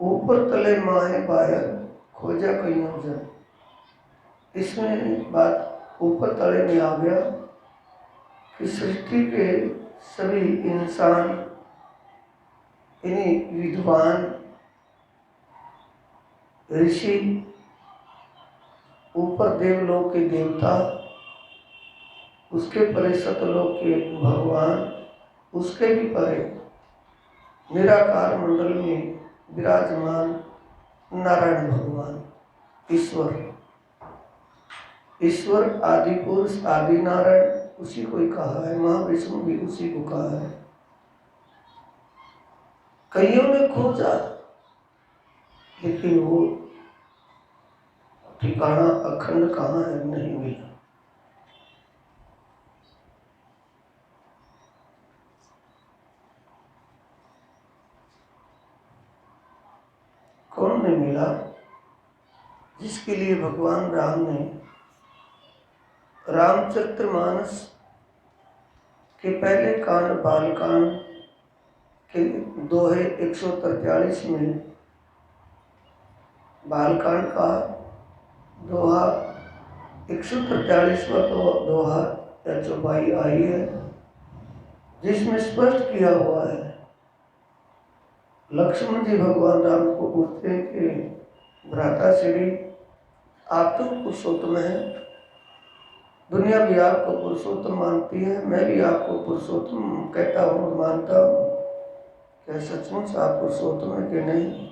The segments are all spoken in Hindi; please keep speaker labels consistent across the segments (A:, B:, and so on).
A: ऊपर तले माहे बाहर खोजा कईयों जन। इसमें बात ऊपर तले में आ गया कि सृष्टि के सभी इंसान, इन्हीं विद्वान ऋषि, ऊपर देवलोक के देवता, उसके परे सतलोक के भगवान, उसके भी परे निराकार मंडल में विराजमान नारायण भगवान, ईश्वर आदि पुरुष आदि नारायण उसी को ही कहा है। महाविष्णु भी उसी को कहा है। कईयों ने खोजा लेकिन वो ठिकाना अखंड कहाँ है, नहीं मिला। कौन नहीं मिला? जिसके लिए भगवान राम ने रामचरितमानस के पहले कांड बालकांड के दोहे 143 में बालकांड का दोहा 143वां दोहा या चौपाई आई है, जिसमें स्पष्ट किया हुआ है। लक्ष्मण जी भगवान राम को पूछते हैं कि भ्राता श्री, आप तो पुरुषोत्तम हैं, दुनिया भी आपको पुरुषोत्तम मानती है, मैं भी आपको पुरुषोत्तम कहता हूँ और मानता हूँ। क्या सचमुच आप पुरुषोत्तम है कि नहीं?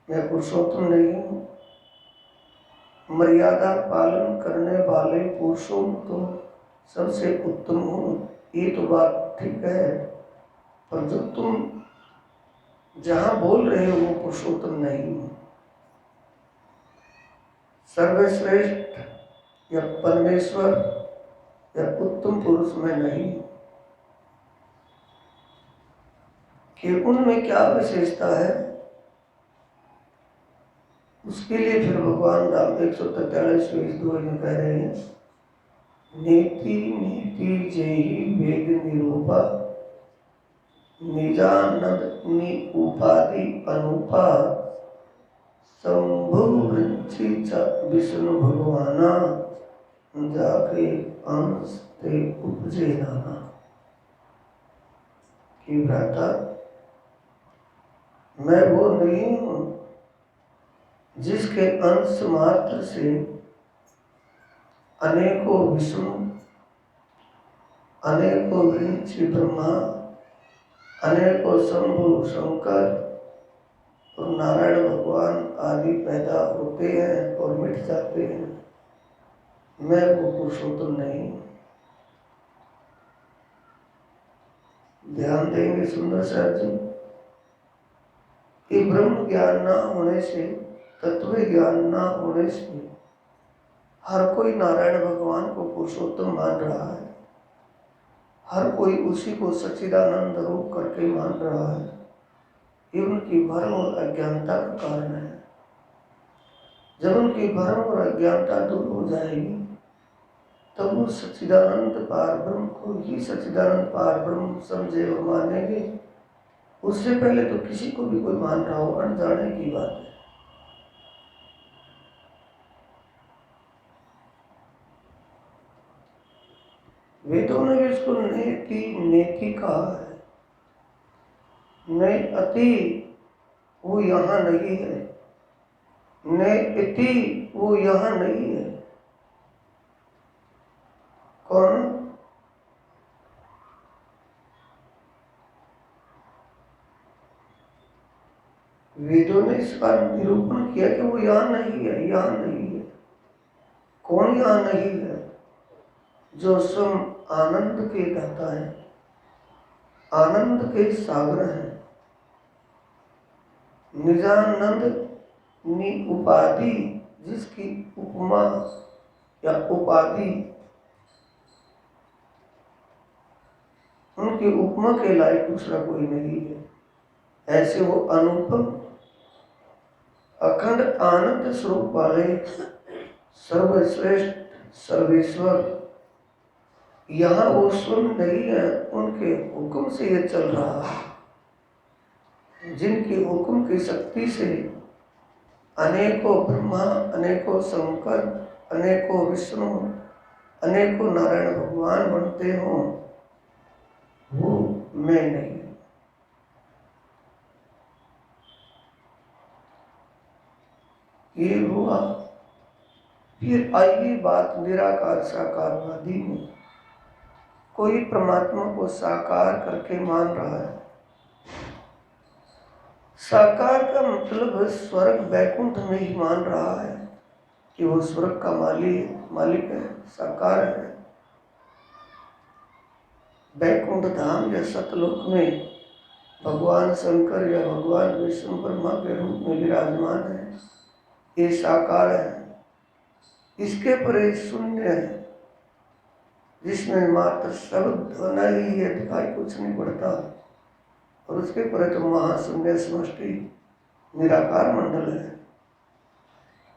A: मैं पुरुषोत्तम नहीं हूँ। मर्यादा पालन करने वाले पुरुषों तो सबसे उत्तम हूँ, ये तो बात ठीक है, पर जो तुम जहाँ बोल रहे हो वो पुरुषोत्तम नहीं हूँ। सर्वश्रेष्ठ या परमेश्वर या उत्तम पुरुष में नहीं, कि उनमें क्या विशेषता है, उसके लिए फिर भगवान राम 143वें दोहे में कह रहे हैं, नीति नीति जेहि वेद निरूपा, निजानंद नि उपाधि अनुपा, शंभु वृक्षि च विष्णु भगवाना, जाके अंश ते उपजे नाना। कि भ्राता, मैं वो नहीं हूँ जिसके अंश मात्र से अनेकों विष्णु, अनेकों वृक्ष ब्रह्मा, अनेकों शंभु शंकर और नारायण भगवान आदि पैदा होते हैं और मिट जाते हैं। मैं वो पुरुषोत्तम नहीं। ध्यान देंगे सुंदर साहब जी कि ब्रह्म ज्ञान ना होने से, तत्व ज्ञान ना होने से हर कोई नारायण भगवान को पुरुषोत्तम मान रहा है, हर कोई उसी को सच्चिदानंद रूप करके मान रहा है। ये उनकी भ्रम और अज्ञानता का कारण है। जब उनकी भ्रम और अज्ञानता दूर हो जाएगी तब वो सच्चिदानंद पार ब्रह्म को ही सच्चिदानंद पार ब्रह्म समझे और मानेंगे। उससे पहले तो किसी को भी कोई मान रहा हो, अनजाने की बात है। वेदों ने भी इसको नेति नेति कहा है। ने अति वो यहाँ नहीं है, ने इति वो यहाँ नहीं है। कौन? वेदों ने इसका निरूपण किया कि वो यहाँ नहीं है, यहाँ नहीं है। कौन यहाँ नहीं है? जो स्वयं आनंद के दाता है, आनंद के सागर हैं, निजानंद नि उपाधि, जिसकी उपमा या उपाधि उनकी उपमा के लायक दूसरा कोई नहीं है। ऐसे वो अनुपम अखंड आनंद स्वरूप वाले सर्वश्रेष्ठ सर्वेश्वर यहाँ वो स्वयं नहीं है, उनके हुक्म से ये चल रहा है। जिनके हुक्म की शक्ति से अनेकों ब्रह्मा, अनेकों शंकर, अनेकों विष्णु, अनेकों नारायण भगवान बनते हों, वो मैं नहीं। ये हुआ। फिर आइए बात निराकार साकारवादी में। कोई परमात्मा को साकार करके मान रहा है। साकार का मतलब स्वर्ग वैकुंठ में ही मान रहा है कि वो स्वर्ग का मालिक है, साकार है। वैकुंठ धाम या सतलोक में भगवान शंकर या भगवान विष्णु ब्रह्मा के रूप में विराजमान है, ये साकार है। इसके परे शून्य है, जिसमें मात्र शब्द होना ही है, दिखाई कुछ नहीं पड़ता। और उसके परे तो महाशून्य समष्टि निराकार मंडल है।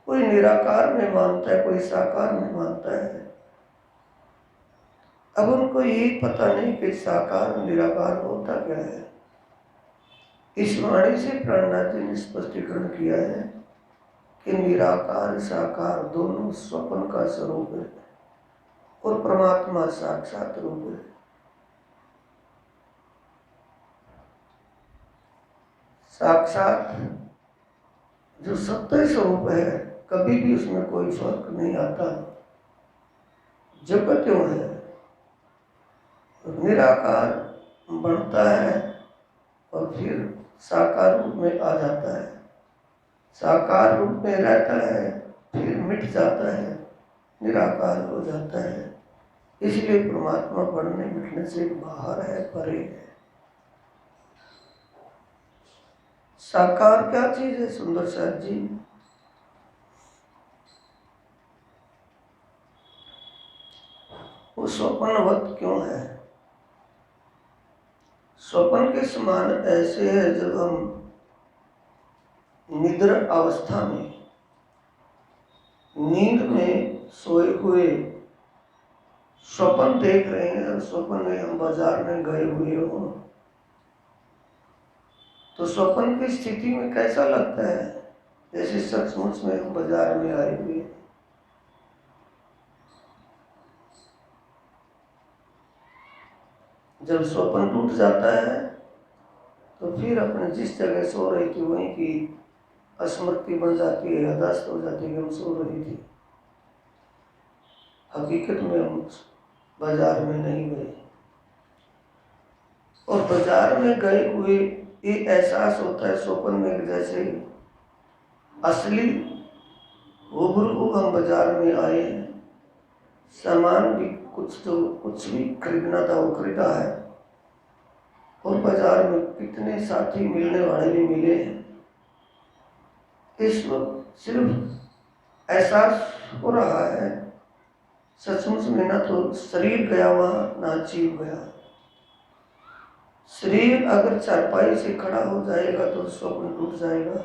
A: कोई निराकार में मानता है, कोई साकार में मानता है। अब उनको ये पता नहीं कि साकार निराकार होता क्या है। इस वाणी से प्रहलाद जी ने स्पष्टीकरण किया है कि निराकार साकार दोनों स्वप्न का स्वरूप है और परमात्मा साक्षात रूप है। साक्षात जो सत्य स्वरूप है, कभी भी उसमें कोई फर्क नहीं आता। जगत क्यों है, निराकार बनता है और फिर साकार रूप में आ जाता है, साकार रूप में रहता है, फिर मिट जाता है, निराकार हो जाता है। इसलिए परमात्मा बढ़ने मिटने से बाहर है, परे है। साकार क्या चीज है सुंदर साहब जी? वो स्वप्नवत क्यों है? स्वप्न के समान ऐसे है जब हम निद्रा अवस्था में, नींद में सोए हुए स्वप्न देख रहे हैं और स्वप्न में हम बाजार में गए हुए हो, तो स्वप्न की स्थिति में कैसा लगता है? जैसे सचमुच में हम बाजार में आए हुए। जब स्वप्न टूट जाता है तो फिर अपने जिस जगह सो रही थी वहीं की स्मृति बन जाती है, याददाश्त हो जाती है कि हम सो रही थी। हकीकत में हम बाजार में नहीं गए। और बाजार में गए हुए ये एहसास होता है स्वप्न में, जैसे असली हुबहू हम बाजार में आए हैं। सामान भी कुछ भी खरीदना था वो खरीदा है, और बाजार में कितने साथी मिलने वाले भी मिले हैं। इस वक्त सिर्फ एहसास हो रहा है, सचमुच में ना तो शरीर गया वहाँ, ना जीव गया। शरीर अगर चारपाई से खड़ा हो जाएगा तो स्वप्न टूट जाएगा,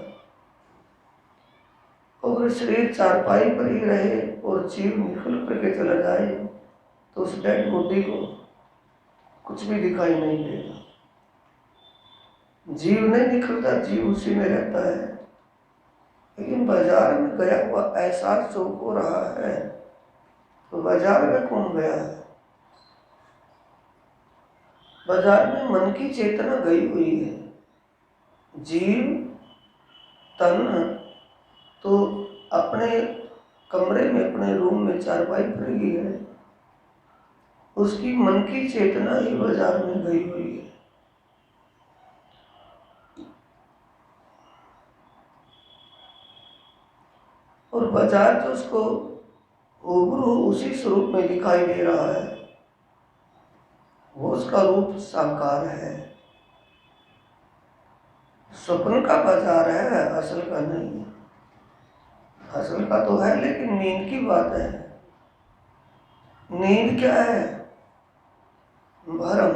A: और शरीर चारपाई पर ही रहे और जीव निकल करके चला जाए तो उस डेड बॉडी को कुछ भी दिखाई नहीं देगा। जीव नहीं निकलता, जीव उसी में रहता है। लेकिन बाजार में गया हुआ एहसास जो हो रहा है, तो बाजार में कौन गया है? बाजार में मन की चेतना गई हुई है। जीव तन तो अपने कमरे में, अपने रूम में चारपाई पर ही है, उसकी मन की चेतना ही बाजार में गई हुई है। और बाजार जो उसको हुबहू उसी स्वरूप में दिखाई दे रहा है, वो उसका रूप साकार है। स्वप्न का बाजार है, असल का नहीं। असल का तो है, लेकिन नींद की बात है। नींद क्या है? भ्रम।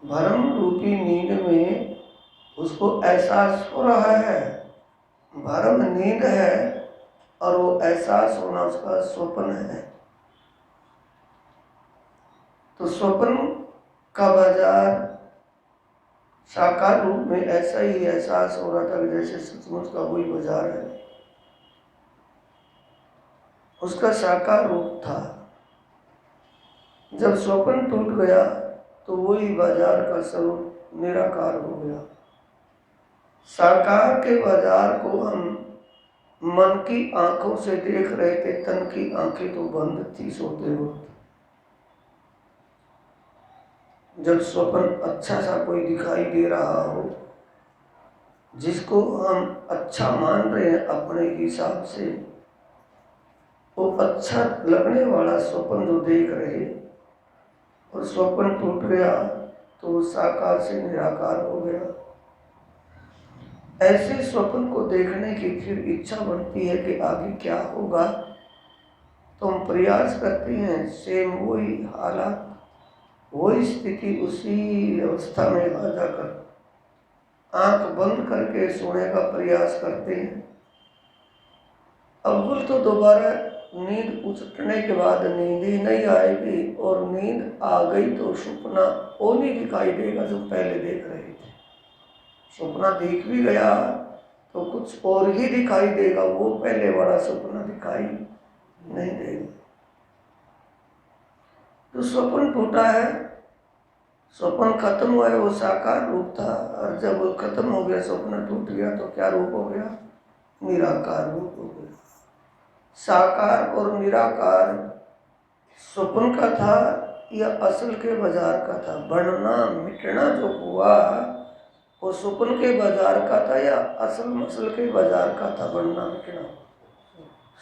A: भ्रम रूपी नींद में उसको एहसास हो रहा है, भ्रम नींद है, और वो एहसास होना उसका स्वप्न है। तो स्वप्न का बाजार साकार रूप में ऐसा ही एहसास हो रहा था कि जैसे सचमुच का वही बाजार है। उसका साकार रूप था। जब स्वप्न टूट गया तो वही बाजार का स्वरूप निराकार हो गया। साकार के बाजार को हम मन की आंखों से देख रहे थे, तन की आंखें तो बंद थी सोते वक्त। जब स्वप्न अच्छा सा कोई दिखाई दे रहा हो, जिसको हम अच्छा मान रहे हैं अपने हिसाब से, वो अच्छा लगने वाला स्वप्न जो देख रहे, और स्वप्न टूट गया तो वो साकार से निराकार हो गया। ऐसे स्वप्न को देखने की फिर इच्छा बनती है कि आगे क्या होगा, तो हम प्रयास करते हैं सेम वही हालात, वही स्थिति, उसी अवस्था में आ जाकर आंख बंद करके सोने का प्रयास करते हैं। अव्वल तो दोबारा नींद उठने के बाद नींद ही नहीं आएगी, और नींद आ गई तो सपना वो नहीं दिखाई देगा जो पहले देख रहे थे। सपना दिख भी गया तो कुछ और ही दिखाई देगा, वो पहले वाला सपना दिखाई नहीं देगा। तो स्वप्न टूटा है, स्वप्न खत्म हुआ है, वो साकार रूप था, और जब वो खत्म हो गया, स्वप्न टूट गया, तो क्या रूप हो गया? निराकार रूप हो गया। साकार और निराकार स्वप्न का था या असल के बाजार का था? बढ़ना मिटना जो हुआ वो स्वप्न के बाजार का था या असल मसल के बाजार का था? बढ़ना मिटना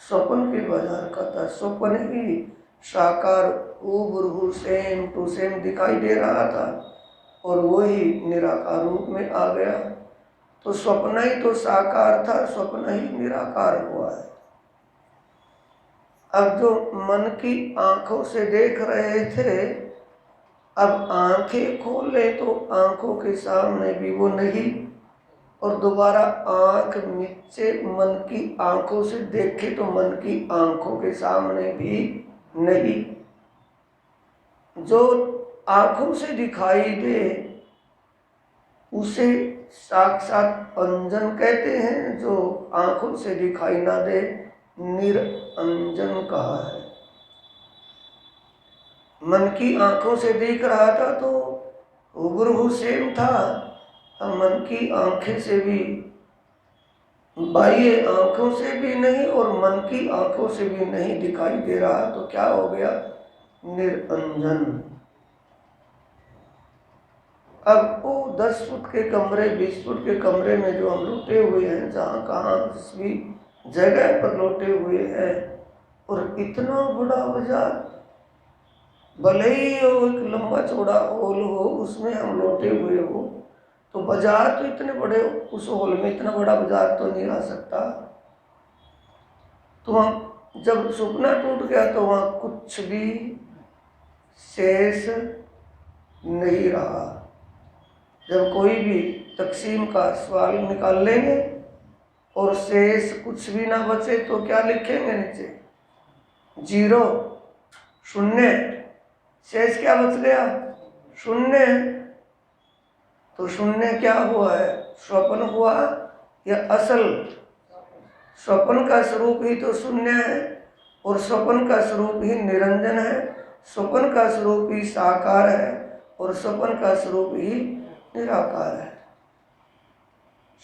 A: स्वप्न के बाजार का था। स्वप्न ही साकार हूबहू सेम टू सेम दिखाई दे रहा था, और वही निराकार रूप में आ गया। तो स्वप्न ही तो साकार था, स्वप्न ही निराकार हुआ है। अब जो मन की आंखों से देख रहे थे, अब आंखें खोले तो आंखों के सामने भी वो नहीं, और दोबारा आंख नीचे मन की आंखों से देखे तो मन की आंखों के सामने भी नहीं। जो आंखों से दिखाई दे उसे साक्षात अंजन कहते हैं, जो आंखों से दिखाई ना दे निरंजन कहा है। मन की आंखों से देख रहा था तो हूबहू सेम था, अब मन की आंखें से भी, बाह्य आंखों से भी नहीं और मन की आंखों से भी नहीं दिखाई दे रहा, तो क्या हो गया? निरंजन। अब वो 10 फुट के कमरे, 20 फुट के कमरे में जो हम लौटे हुए हैं, जहाँ कहाँ जिस भी जगह पर लौटे हुए हैं, और इतना बड़ा बाजार, भले ही वो एक लंबा चौड़ा हॉल हो, उसमें हम लौटे हुए हो, तो बाजार तो इतने बड़े, उस हॉल में इतना बड़ा बाजार तो नहीं आ सकता। तो वहाँ जब सपना टूट गया तो वहाँ कुछ भी शेष नहीं रहा। जब कोई भी तकसीम का सवाल निकाल लेंगे और शेष कुछ भी ना बचे तो क्या लिखेंगे नीचे? 0, शून्य। शेष क्या बच गया? शून्य। तो शून्य क्या हुआ है? स्वप्न हुआ या असल? स्वप्न का स्वरूप ही तो शून्य है, और स्वप्न का स्वरूप ही निरंजन है, स्वप्न का स्वरूप ही साकार है, और स्वप्न का स्वरूप ही निराकार है।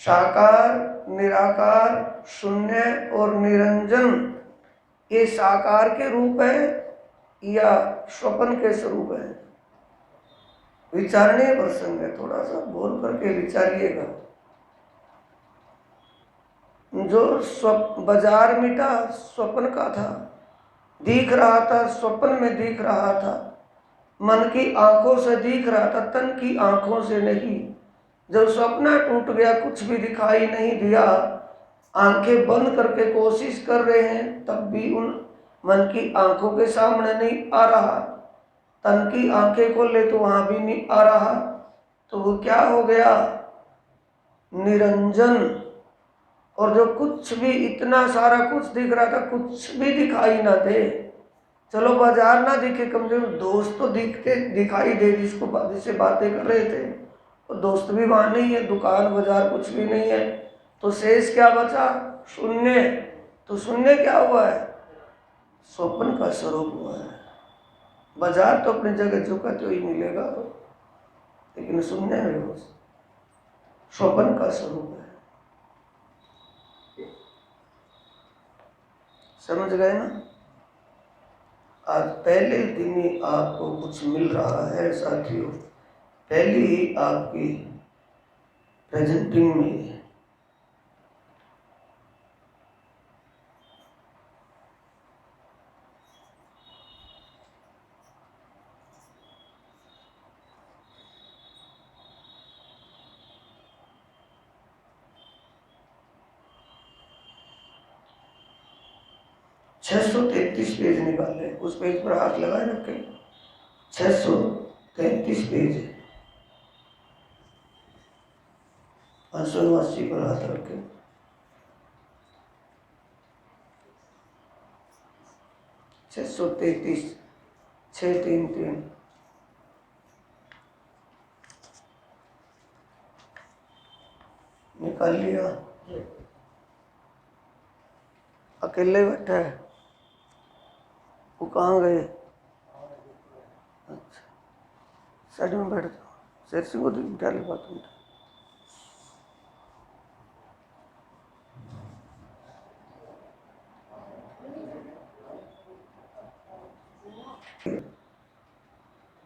A: साकार, निराकार, शून्य और निरंजन, ये साकार के रूप है या स्वप्न के स्वरूप है? विचारणीय प्रसंग है, थोड़ा सा बोल करके विचारिएगा। जो बाजार मिटा स्वप्न का था, दिख रहा था, स्वप्न में दिख रहा था, मन की आंखों से दिख रहा था, तन की आंखों से नहीं। जब स्वप्न टूट गया, कुछ भी दिखाई नहीं दिया, आंखें बंद करके कोशिश कर रहे हैं, तब भी उन मन की आंखों के सामने नहीं आ रहा। तन की आंखें खोले तो वहां भी नहीं आ रहा, तो वो क्या हो गया? निरंजन। और जो कुछ भी, इतना सारा कुछ दिख रहा था, कुछ भी दिखाई ना दे। चलो बाजार ना दिखे, कम से कम दोस्त तो दिखते दिखाई दे, जिससे बातें कर रहे थे, और दोस्त भी वहाँ नहीं है, दुकान बाजार कुछ भी नहीं है, तो शेष क्या बचा? शून्य। तो शून्य क्या हुआ है? स्वप्न का स्वरूप हुआ है। बाजार तो अपनी जगह झुका तो ही मिलेगा, लेकिन शून्य है वो स्वप्न का स्वरूप है। समझ गए ना? आज पहले दिन ही आपको कुछ मिल रहा है साथियों, पहली ही आपकी प्रेजेंटिंग में। 633 पेज निकाले, उस पेज पर हाथ लगाए रखे। 633 पेज है, 589 पर हाथ रखे। छः 633 निकाल लिया। अकेले बैठा है, वो कहाँ गए? अच्छा, साइड में बैठ जाओ, शेर सिंह को बिठा ले बात में।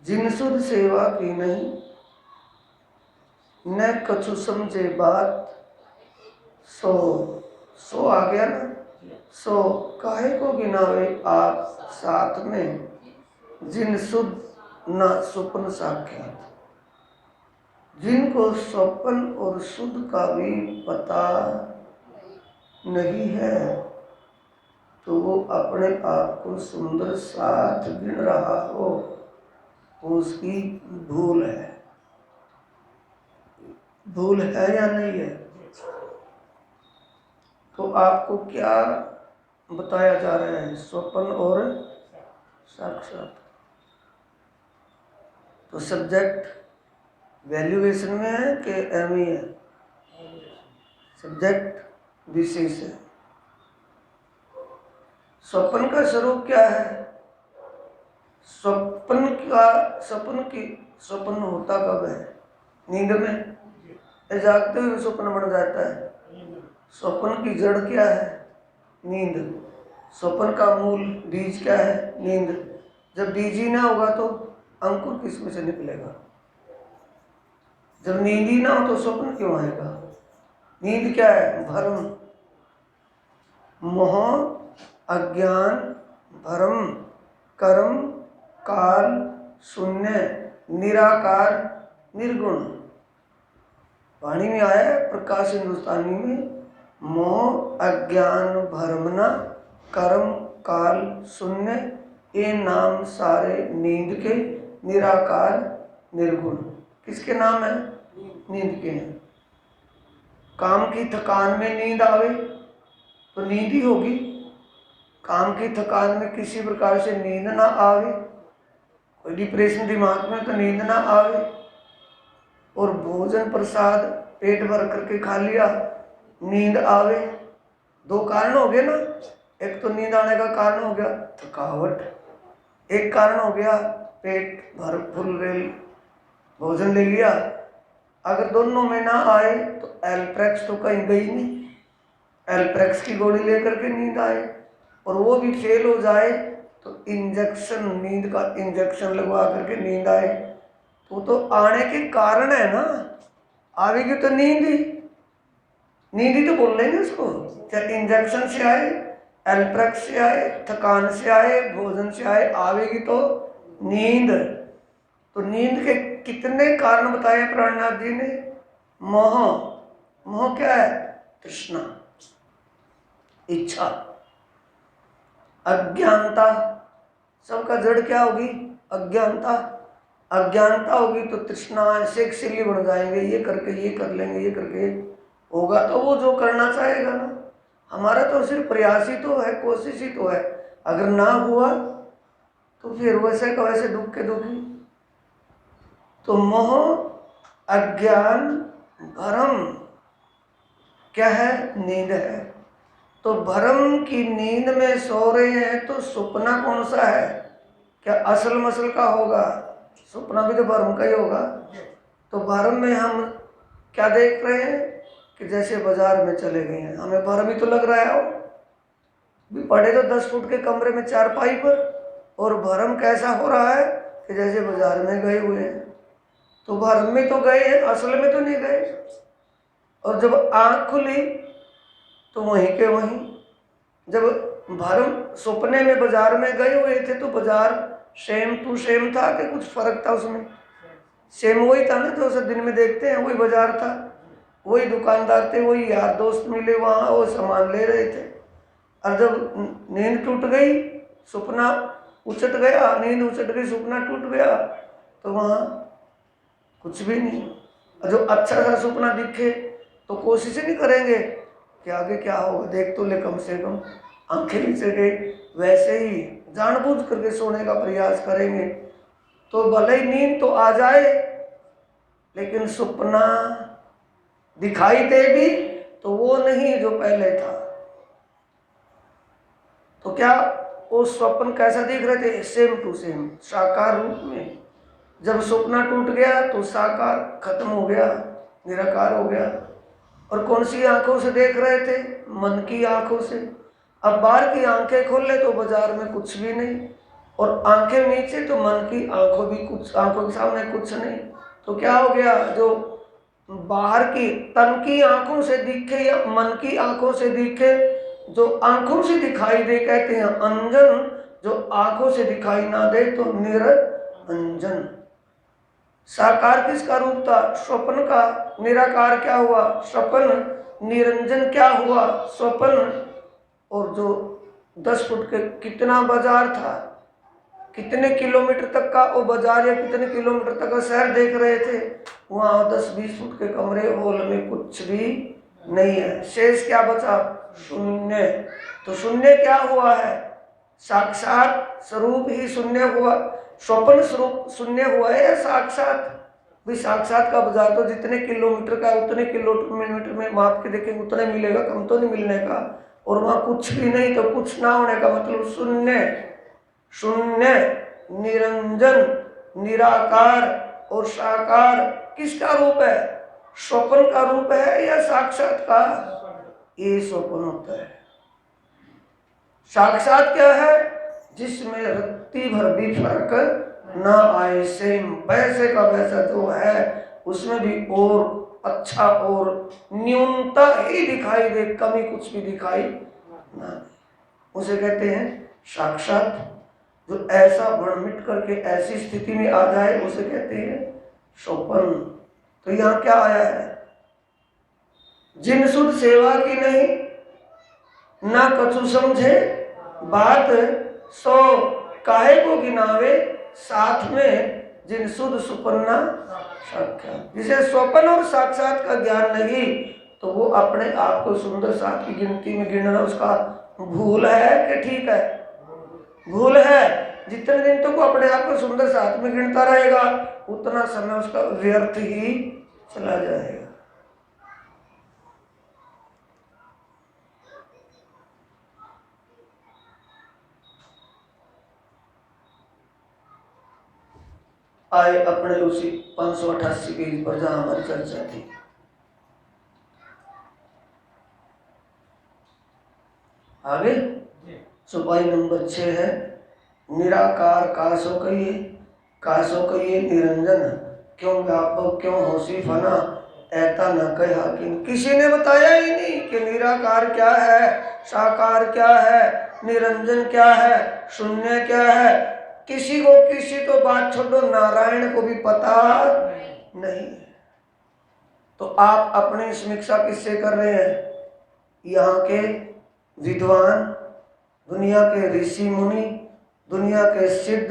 A: जिन सुध सेवा की नहीं, न कछु समझे बात, सो आ गया ना, सो काहे को गिनावे आप साथ में, जिन सुध न स्वप्न साख्यात। जिनको स्वप्न और शुद्ध का भी पता नहीं है, तो वो अपने आप को सुंदर साथ गिन रहा हो, उसकी भूल है। भूल है या नहीं है? तो आपको क्या बताया जा रहा है? स्वप्न और साक्षात। तो सब्जेक्ट वैल्यूएशन में है कि एम ही है? सब्जेक्ट विशेष है। स्वप्न का स्वरूप क्या है? स्वप्न होता कब है? नींद में। जागते हुए स्वप्न बन जाता है। स्वप्न की जड़ क्या है? नींद। स्वप्न का मूल बीज क्या है? नींद। जब बीज ही ना होगा तो अंकुर किसमें से निकलेगा? जब नींद ही ना हो तो स्वप्न क्यों आएगा? नींद क्या है? भ्रम, मोह, अज्ञान, भ्रम, कर्म, काल, शून्य, निराकार, निर्गुण। वाणी में आया है प्रकाश हिंदुस्तानी में, मोह, अज्ञान, भ्रमना, कर्म, काल, शून्य, ये नाम सारे नींद के, निराकार, निर्गुण। किसके नाम है? नींद के हैं। काम की थकान में नींद आवे तो नींद ही होगी। काम की थकान में किसी प्रकार से नींद ना आवे, कोई डिप्रेशन दिमाग में तो नींद ना आवे, और भोजन प्रसाद पेट भर करके खा लिया, नींद आवे। दो कारण हो गए ना, एक तो नींद आने का कारण हो गया थकावट, एक कारण हो गया पेट भर फुल भोजन ले लिया। अगर दोनों में ना आए तो एल्प्रेक्स तो कहीं गई नहीं, एल्प्रेक्स की गोली लेकर के नींद आए, और वो भी फेल हो जाए तो इंजेक्शन, नींद का इंजेक्शन लगवा करके नींद आए, तो आने के कारण है ना। आवेगी तो नींद ही तो बोल लेंगे उसको, चाहे इंजेक्शन से आए, एल्प्रेक्स से आए, थकान से आए, भोजन से आए, आवेगी तो नींद। तो नींद के कितने कारण बताए प्राणनाथ जी ने? मोह, मोह क्या है? तृष्णा, इच्छा। अज्ञानता, सबका जड़ क्या होगी? अज्ञानता। अज्ञानता होगी तो तृष्णा से सिल्ली बन जाएंगे, ये करके ये कर लेंगे, ये करके होगा तो वो जो करना चाहेगा ना। हमारा तो सिर्फ प्रयास ही तो है, कोशिश ही तो है। अगर ना हुआ तो फिर वैसे का वैसे दुख के दुखी। तो मोह अज्ञान भ्रम क्या है? नींद है। तो भ्रम की नींद में सो रहे हैं तो सपना कौन सा है? क्या असल मसल का होगा? सपना भी तो भ्रम का ही होगा। तो भ्रम में हम क्या देख रहे हैं कि जैसे बाजार में चले गए हैं, हमें भ्रम ही तो लग रहा है। भी पड़े तो 10 फुट के कमरे में चारपाई पर, और भ्रम कैसा हो रहा है कि जैसे बाजार में गए हुए हैं। तो भ्रम में तो गए हैं, असल में तो नहीं गए। और जब आंख खुली तो वहीं के वहीं, जब भ्रम सपने में बाजार में गए हुए थे तो बाजार सेम टू सेम था कि कुछ फर्क था उसमें? सेम वही था ना, जो सब दिन में देखते हैं, वही बाजार था, वही दुकानदार थे, वही यार दोस्त मिले वहाँ, वो सामान ले रहे थे। और जब नींद टूट गई, सपना उचट गया, नींद उचट गई, सपना टूट गया, तो वहाँ कुछ भी नहीं। और जो अच्छा सा सपना दिखे तो कोशिश नहीं करेंगे कि आगे क्या होगा, देख तो ले कम से कम, आंखें नीचे गई। वैसे ही जानबूझ करके सोने का प्रयास करेंगे तो भले ही नींद तो आ जाए, लेकिन सपना दिखाई दे भी तो वो नहीं जो पहले था। तो क्या वो स्वप्न कैसा दिख रहे थे? सेम टू सेम साकार रूप में। जब सपना टूट गया तो साकार खत्म हो गया, निराकार हो गया। और कौन सी आंखों से देख रहे थे? मन की आंखों से। अब बाहर की आंखें खोल ले तो बाजार में कुछ भी नहीं, और आंखें नीचे तो मन की आंखों भी कुछ, आंखों के सामने कुछ नहीं। तो क्या हो गया? जो बाहर की तन की आंखों से दिखे या मन की आंखों से दिखे, जो आंखों से दिखाई दे कहते हैं अंजन, जो आंखों से दिखाई ना दे तो निरंजन। साकार किसका रूप था? स्वप्न का। निराकार क्या हुआ? स्वप्न। निरंजन क्या हुआ? स्वप्न। और जो 10 फुट के कितना बाजार था, कितने किलोमीटर तक का वो बाजार या कितने किलोमीटर तक का शहर देख रहे थे, वहाँ 10-20 फुट के कमरे हॉल में कुछ भी नहीं है। शेष क्या बचा? शून्य। तो शून्य क्या हुआ है? साक्षात स्वरूप ही शून्य हुआ। स्वप्न स्वरूप शून्य हुआ है या साक्षात? भी साक्षात का बाजार तो जितने किलोमीटर का उतने किलोमीटर में माप के देखेंगे उतना मिलेगा, कम तो नहीं मिलने का। और वहाँ कुछ भी नहीं तो कुछ ना होने का मतलब शून्य। शून्य, निरंजन, निराकार और साकार किसका रूप है? स्वप्न का रूप है या साक्षात का? ये स्वप्न होता है। साक्षात क्या है? जिसमें रत्ती भर भी फर्क ना आए, सेम वैसे का वैसा जो है उसमें भी और अच्छा और न्यूनता ही दिखाई दे, कमी कुछ भी दिखाई ना दे, उसे कहते हैं साक्षात। जो ऐसा बढ़ मिट करके ऐसी स्थिति में आ जाए उसे कहते हैं स्वप्न। तो यहाँ क्या आया है? जिन सुध सेवा की नहीं, ना कछु समझे बात, सो काहे को गिनावे साथ में, जिन सुध सुपन्ना साक्षात। जिसे स्वप्न और साक्षात का ज्ञान नहीं तो वो अपने आप को सुंदर साथ की गिनती में गिनना उसका भूल है कि ठीक है? भूल है। जितने दिन तक वो अपने आप को सुंदर साथ में गिनता रहेगा उतना समय उसका व्यर्थ ही चला जाएगा। आए अपने उसी 588 पेज पर जहां हमारी चर्चा थी। आगे चौपाई नंबर 6 है, निराकार कासो कहिए निरंजन, क्यों व्यापक क्यों होशी फना, ऐता न कहा किन। किसी ने बताया ही नहीं कि निराकार क्या है, साकार क्या है, निरंजन क्या है, शून्य क्या है। किसी तो बात छोड़ो, नारायण को भी पता नहीं। तो आप अपनी समीक्षा किससे कर रहे हैं? यहाँ के विद्वान, दुनिया के ऋषि मुनि, दुनिया के सिद्ध,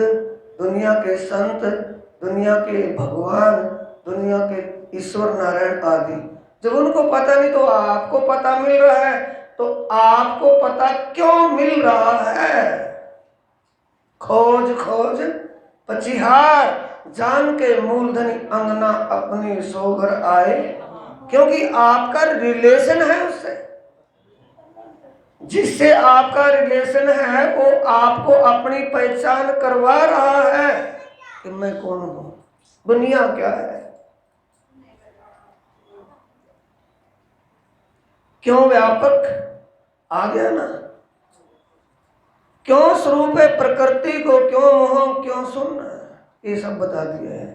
A: दुनिया के संत, दुनिया के भगवान, दुनिया के ईश्वर नारायण आदि। जब उनको पता नहीं तो आपको पता मिल रहा है, तो आपको पता क्यों मिल रहा है? खोज पचिहार जान के मूलधनी अंगना अपनी सोगर आए, क्योंकि आपका रिलेशन है उससे। जिससे आपका रिलेशन है वो आपको अपनी पहचान करवा रहा है कि मैं कौन हूं, दुनिया क्या है। क्यों व्यापक आ गया ना, क्यों स्वरूप है प्रकृति को, क्यों मोह, क्यों सुन, ये सब बता दिए हैं।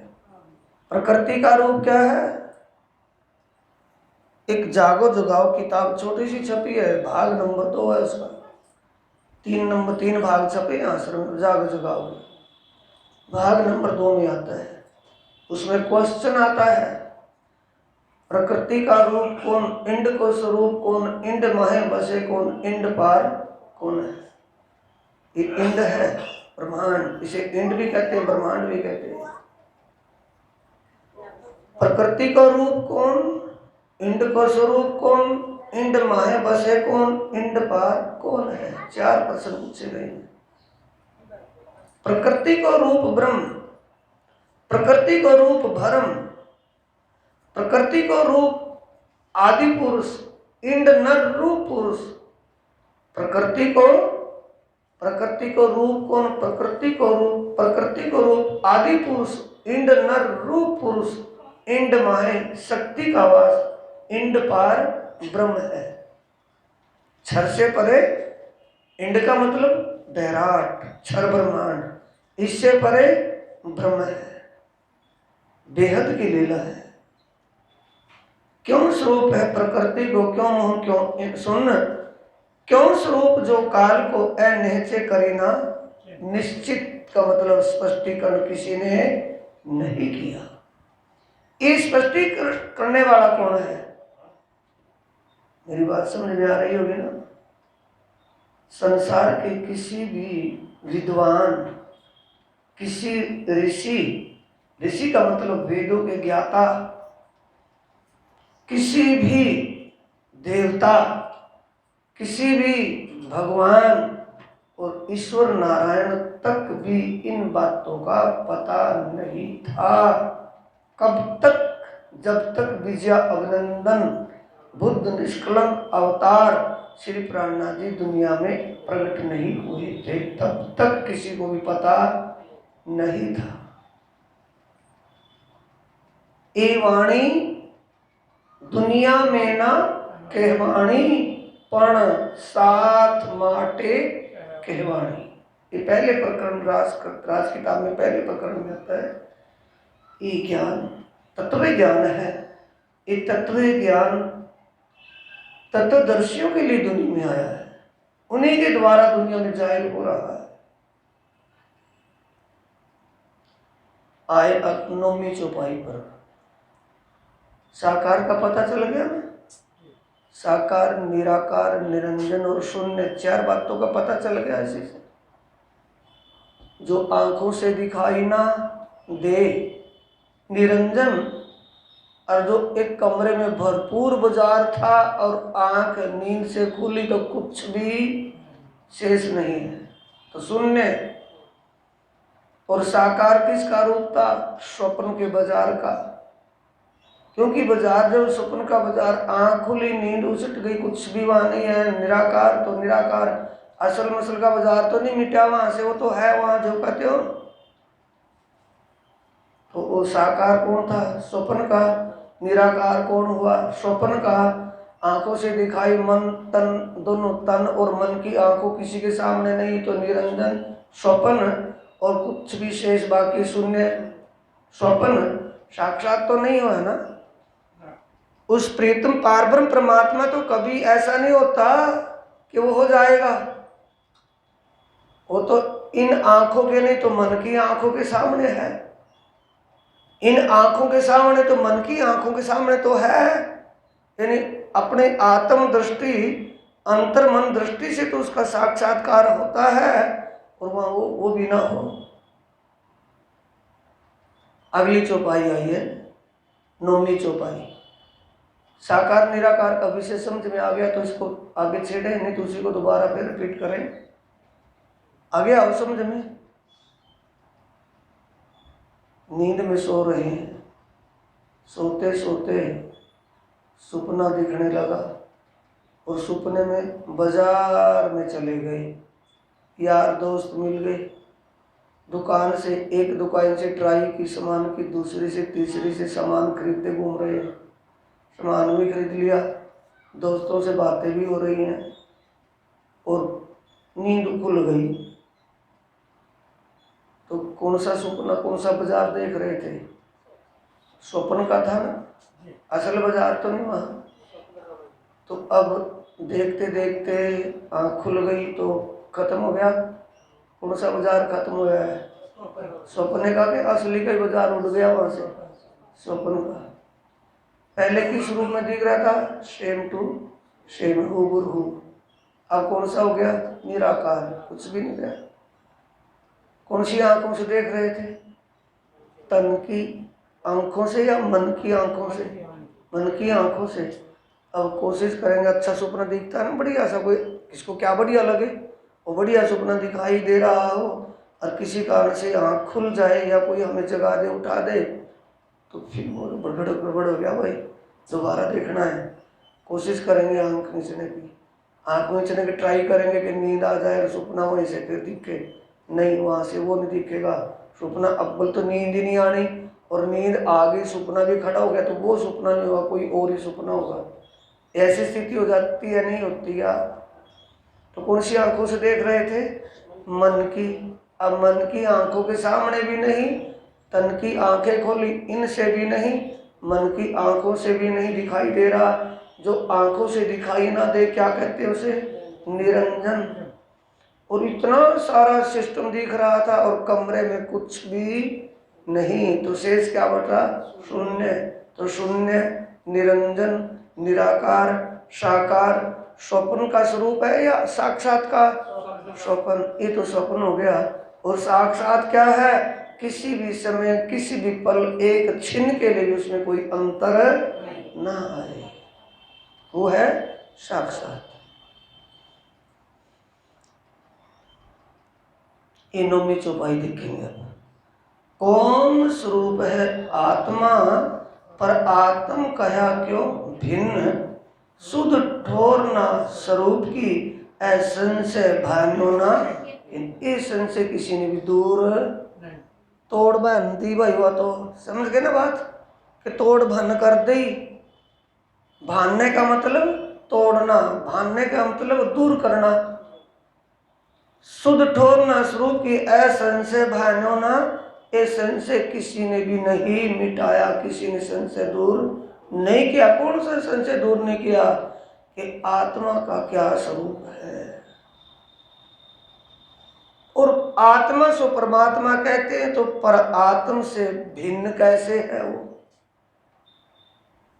A: प्रकृति का रूप क्या है? एक जागो जगाओ किताब छोटी सी छपी है, भाग नंबर 2 है उसका, 3 भाग छपे हैं आश्रम जागो जगाओ। भाग नंबर 2 में आता है, उसमें क्वेश्चन आता है प्रकृति का रूप कौन, इंड को स्वरूप कौन, इंड माहे बसे कौन, इंड पार कौन है। ये इंड है ब्रह्मांड, इसे इंड भी कहते हैं, ब्रह्मांड भी कहते हैं। प्रकृति का रूप कौन, इंड को स्वरूप कौन, इंड माहे बसे कौन, इंड पार कौन है। 4 प्रश्न पूछे गए हैं। प्रकृति को रूप ब्रह्म, प्रकृति को रूप भरम, प्रकृति को रूप आदि पुरुष, इंड नर रूप पुरुष। प्रकृति को रूप कौन, प्रकृति को रूप आदि पुरुष, इंड नर रूप पुरुष, इंड माहे शक्ति का वास, इंड पार ब्रह्म है। क्षर से परे, इंड का मतलब विराट क्षर ब्रह्मांड, इससे परे ब्रह्म है, बेहद की लीला है। क्यों स्वरूप है प्रकृति को, क्यों मोह, क्यों सुन, क्यों स्वरूप जो काल को अनिश्चय करे ना, निश्चित का मतलब स्पष्टीकरण किसी ने नहीं किया। ये स्पष्टीकरण करने वाला कौन है? मेरी बात समझ में आ रही होगी ना। संसार के किसी भी विद्वान, किसी ऋषि का मतलब वेदों के ज्ञाता, किसी भी देवता, किसी भी भगवान और ईश्वर नारायण तक भी इन बातों का पता नहीं था। कब तक? जब तक विजय अभिनंदन बुद्ध निष्कलंक अवतार श्री प्राणनाथ जी दुनिया में प्रकट नहीं हुए थे, तब तक किसी को भी पता नहीं था। ये वाणी दुनिया में ना कहवाणी, पण साथ माटे कहवाणी। ये पहले प्रकरण राज किताब में पहले प्रकरण में आता है। ये ज्ञान तत्व ज्ञान है। ये तत्व ज्ञान तत्वदर्शियों के लिए दुनिया में आया है, उन्हीं के द्वारा दुनिया में जाहिर हो रहा है। आए 9वीं चौपाई पर साकार का पता चल गया ना। साकार, निराकार, निरंजन और शून्य, 4 बातों का पता चल गया। ऐसे से जो आंखों से दिखाई ना दे, निरंजन, और जो एक कमरे में भरपूर बाजार था और आंख नींद से खुली तो कुछ भी शेष नहीं है, तो शून्य। और साकार किसका रूप था? स्वप्न के बाजार का। क्योंकि बाजार, जब स्वप्न का बाजार, आंख खुली, नींद उछट गई, कुछ भी वहां नहीं है। निराकार तो निराकार, असल मसल का बाजार तो नहीं मिटा वहां से, वो तो है वहां जो कहते हो। तो वो साकार कौन था? स्वप्न का। निराकार कौन हुआ? स्वप्न का। आंखों से दिखाई, मन तन, दोनों तन और मन की आंखों किसी के सामने नहीं, तो निरंजन स्वप्न, और कुछ भी शेष बाकी शून्य। स्वप्न साक्षात तो नहीं हुआ है ना। उस प्रीतम पारब्रह्म परमात्मा तो कभी ऐसा नहीं होता कि वो हो जाएगा। वो तो इन आंखों के नहीं तो मन की आंखों के सामने है। इन आंखों के सामने तो मन की आंखों के सामने तो है, यानी अपने आत्म दृष्टि, अंतर मन दृष्टि से तो उसका साक्षात्कार होता है, और वहां वो भी ना हो। अगली चौपाई आई है 9वीं चौपाई। साकार निराकार का विषय समझ में आ गया तो इसको आगे छेड़े, नहीं तो उसी को दोबारा फिर रिपीट करें। आगे आओ समझ में। नींद में सो रहे हैं, सोते सोते सपना दिखने लगा और सपने में बाजार में चले गए, यार दोस्त मिल गए, दुकान से एक दुकान से ट्राई की सामान की, दूसरी से तीसरी से सामान खरीदते घूम रहे हैं, सामान भी खरीद लिया, दोस्तों से बातें भी हो रही हैं और नींद खुल गई। तो कौन सा सपना, कौन सा बाजार देख रहे थे? स्वप्न का था ना, असल बाजार तो नहीं वहाँ। तो अब देखते देखते आँख खुल गई तो खत्म हो गया। कौन सा बाजार खत्म हो गया है? स्वप्न का के असली का बाजार उड़ गया वहाँ से, स्वप्न का। पहले किस रूप में दिख रहा था? सेम टू सेम, हूबहू। अब कौन सा हो गया? निराकार, कुछ भी नहीं गया। कौन सी आंखों से देख रहे थे? तन की आंखों से या मन की आंखों से? मन की आंखों से। अब कोशिश करेंगे, अच्छा सपना दिखता है ना बढ़िया सा, कोई किसको क्या बढ़िया लगे, वो बढ़िया सपना दिखाई दे रहा हो और किसी कारण से आँख खुल जाए या कोई हमें जगा दे, उठा दे, तो फिर वो गड़बड़ हो गया भाई, दोबारा देखना है। कोशिश करेंगे आँख नीचने की, आँख नीचने की ट्राई करेंगे कि नींद आ जाए और सपना वहीं से फिर दिखे, नहीं वहाँ से वो नहीं दिखेगा सपना। अव्वल तो नींद ही नहीं आनी, और नींद आ गई सपना भी खड़ा हो गया तो वो सपना नहीं होगा, कोई और ही सपना होगा। ऐसी स्थिति हो जाती है, नहीं होती या? तो कौन सी आंखों से देख रहे थे? मन की। अब मन की आंखों के सामने भी नहीं, तन की आंखें खोली, इनसे भी नहीं, मन की आंखों से भी नहीं दिखाई दे रहा। जो आंखों से दिखाई ना दे क्या कहते हैं उसे? निरंजन। और इतना सारा सिस्टम दिख रहा था और कमरे में कुछ भी नहीं, तो शेष क्या बचा? शून्य। तो शून्य, निरंजन, निराकार, साकार स्वप्न का स्वरूप है या साक्षात का? स्वप्न। ये तो स्वप्न हो गया। और साक्षात क्या है? किसी भी समय, किसी भी पल, एक क्षण के लिए भी उसमें कोई अंतर ना आए, वो है साक्षात। ये नौवीं चौपाई देखेंगे। कौन स्वरूप है आत्मा, पर आत्म कहा क्यों भिन्न, शुद्ध ठोर ना स्वरूप की, ऐसन से भान्यो ना, ऐसन से किसी ने भी दूर तोड़ बन दी भाई। हुआ तो समझ गए ना बात, कि तोड़ भन कर दी। भानने का मतलब तोड़ना, भानने का मतलब दूर करना। शुद्ध ठोर ना स्वरूप की, असंशय भानो ना, ये संशय किसी ने भी नहीं मिटाया, किसी ने संशय दूर नहीं किया। कौन सा संशय दूर नहीं किया? कि आत्मा का क्या स्वरूप है। और आत्मा सो परमात्मा कहते हैं, तो पर आत्म से भिन्न कैसे है वो?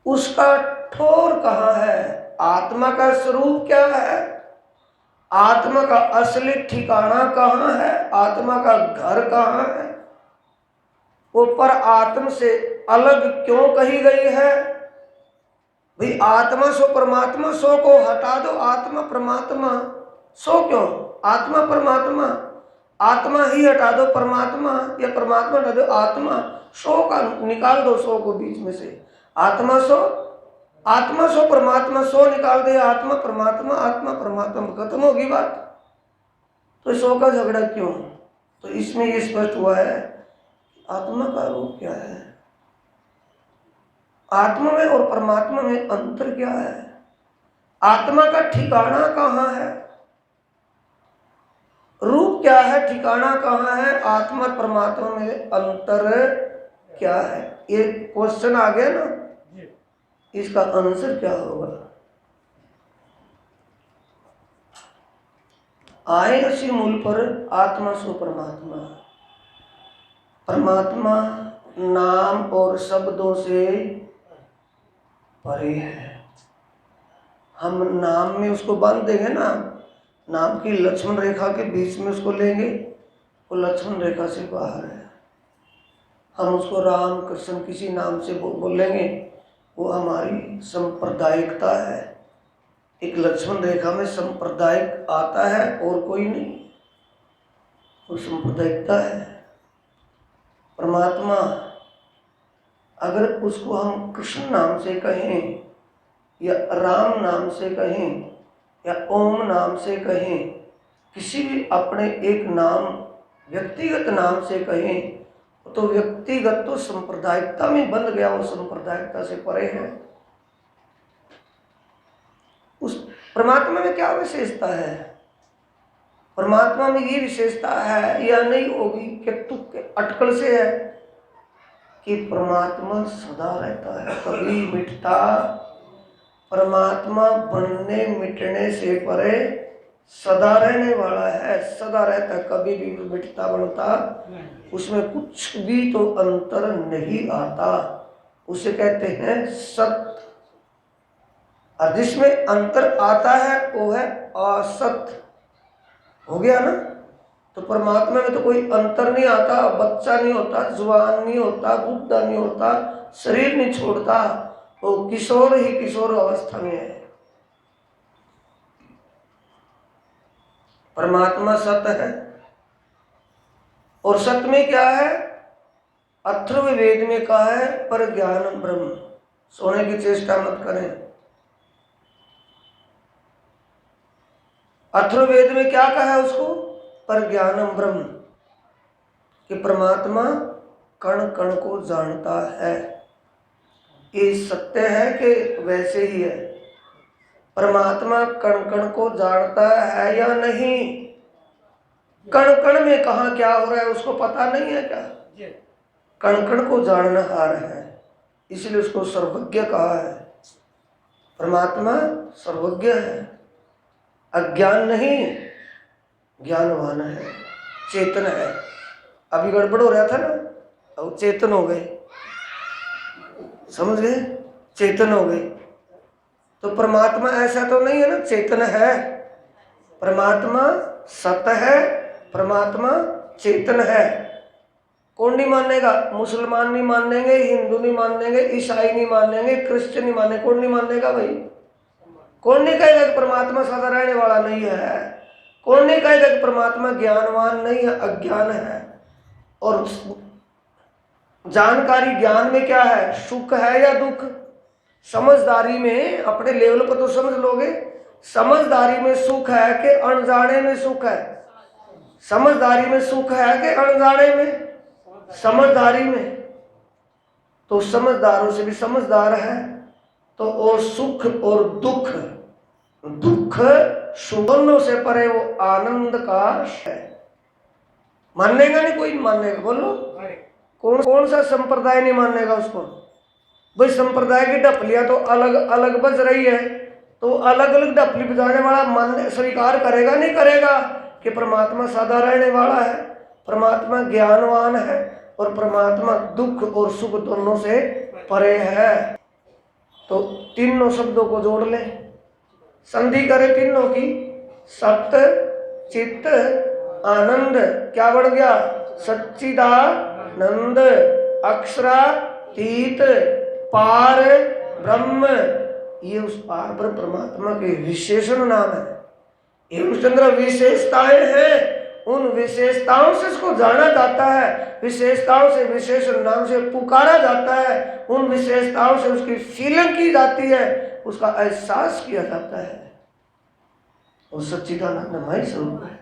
A: उसका ठोर कहाँ है? आत्मा का स्वरूप क्या है? आत्मा का असली ठिकाना कहाँ है? आत्मा का घर कहाँ है? वो पर आत्म से अलग क्यों कही गई है? भाई आत्मा सो परमात्मा, सो को हटा दो, आत्मा परमात्मा, सो क्यों? आत्मा परमात्मा, आत्मा ही हटा दो परमात्मा, या परमात्मा हटा दो आत्मा, सो का निकाल दो, सो को बीच में से। आत्मा सो, आत्मा सो परमात्मा, सो निकाल दे आत्मा परमात्मा, आत्मा परमात्मा, खत्म होगी बात। तो सो का झगड़ा क्यों? तो इसमें ये स्पष्ट हुआ है आत्मा का रूप क्या है, आत्मा में और परमात्मा में अंतर क्या है, आत्मा का ठिकाना कहाँ है, रूप क्या है, ठिकाना कहाँ है, आत्मा परमात्मा में अंतर क्या है। ये क्वेश्चन आ गया ना, इसका आंसर क्या होगा? आए उसी मूल पर, आत्मा सो परमात्मा। परमात्मा नाम और शब्दों से परे है। हम नाम में उसको बांध देंगे ना, नाम की लक्ष्मण रेखा के बीच में उसको लेंगे, वो लक्ष्मण रेखा से बाहर है। हम उसको राम कृष्ण किसी नाम से बोलेंगे, वो हमारी सांप्रदायिकता है। एक लक्ष्मण रेखा में सांप्रदायिक आता है और कोई नहीं, वो सांप्रदायिकता है। परमात्मा अगर उसको हम कृष्ण नाम से कहें या राम नाम से कहें या ओम नाम से कहें, किसी भी अपने एक नाम व्यक्तिगत नाम से कहें, तो व्यक्तिगत तो सांप्रदायिकता में बंध गया, वो सांप्रदायिकता से परे है। उस परमात्मा में क्या विशेषता है? परमात्मा में ये विशेषता है या नहीं होगी कि तुक अटकल से है कि परमात्मा सदा रहता है, कभी मिटता। परमात्मा बनने मिटने से परे सदा रहने वाला है, सदा रहता, कभी भी मिटता बनता, उसमें कुछ भी तो अंतर नहीं आता, उसे कहते हैं सत्य। और जिसमें अंतर आता है वो है असत्य। हो गया ना? तो परमात्मा में तो कोई अंतर नहीं आता, बच्चा नहीं होता, जवान नहीं होता, बुढ़ा नहीं होता, शरीर नहीं छोड़ता, वो किशोर ही किशोर अवस्था में है। परमात्मा सत्य है। और सत्य में क्या है? अथर्ववेद में कहा है पर ज्ञानम ब्रह्म। सोने की चेष्टा मत करें। अथर्ववेद में क्या कहा है उसको? पर ज्ञानम ब्रह्म, कि परमात्मा कण कण को जानता है। ये सत्य है कि वैसे ही है? परमात्मा कण कण को जानता है या नहीं? कण कण में कहाँ क्या हो रहा है उसको पता नहीं है क्या? कण कण को जाननहार है, इसलिए उसको सर्वज्ञ कहा है। परमात्मा सर्वज्ञ है, अज्ञान नहीं, ज्ञानवान है, चेतन है। अभी गड़बड़ हो रहा था ना, अब चेतन हो गए, समझ गए? चेतन हो गए। तो परमात्मा ऐसा तो नहीं है ना, चेतन है। परमात्मा सत्य है, परमात्मा चेतन है। कौन नहीं मानेगा? मुसलमान नहीं मानेंगे, हिंदू नहीं मानेंगे, ईसाई नहीं मानेंगे, क्रिश्चियन नहीं मानेंगे। कौन नहीं मानेगा भाई? कौन नहीं कहेगा कि परमात्मा सदा रहने वाला नहीं है? कौन नहीं कहेगा कि परमात्मा ज्ञानवान नहीं है, अज्ञान है? और जानकारी ज्ञान में क्या है? सुख है या दुख? समझदारी में अपने लेवल पर तो समझ लोगे। समझदारी में सुख है कि अनजाने में सुख है? समझदारी में सुख है कि अनजाने में? समझदारी में। तो समझदारों से भी समझदार है, तो वो सुख और दुख, दुख सुगंधों से परे वो आनंद का है। मानेगा नहीं कोई? मानेगा? बोलो कौन कौन सा संप्रदाय नहीं मानेगा उसको? भाई संप्रदाय की ढपलियां तो अलग अलग बज रही है, तो अलग अलग ढपली बजाने वाला मान स्वीकार करेगा नहीं करेगा कि परमात्मा सदा रहने वाला है, परमात्मा ज्ञानवान है और परमात्मा दुख और सुख दोनों से परे है। तो तीनों शब्दों को जोड़ ले, संधि करे तीनों की। सत्य चित्त आनंद क्या बढ़ गया? सच्चिदानंद अक्षरातीत पार ब्रह्म। ये उस पार ब्रह्म परमात्मा के विशेषण नाम है। एवं चंद्र विशेषताएं हैं, उन विशेषताओं से इसको जाना जाता है, विशेषताओं से विशेषण नाम से पुकारा जाता है, उन विशेषताओं से उसकी फीलिंग की जाती है, उसका एहसास किया जाता है। वो सच्चिदानंदमय स्वरूप है।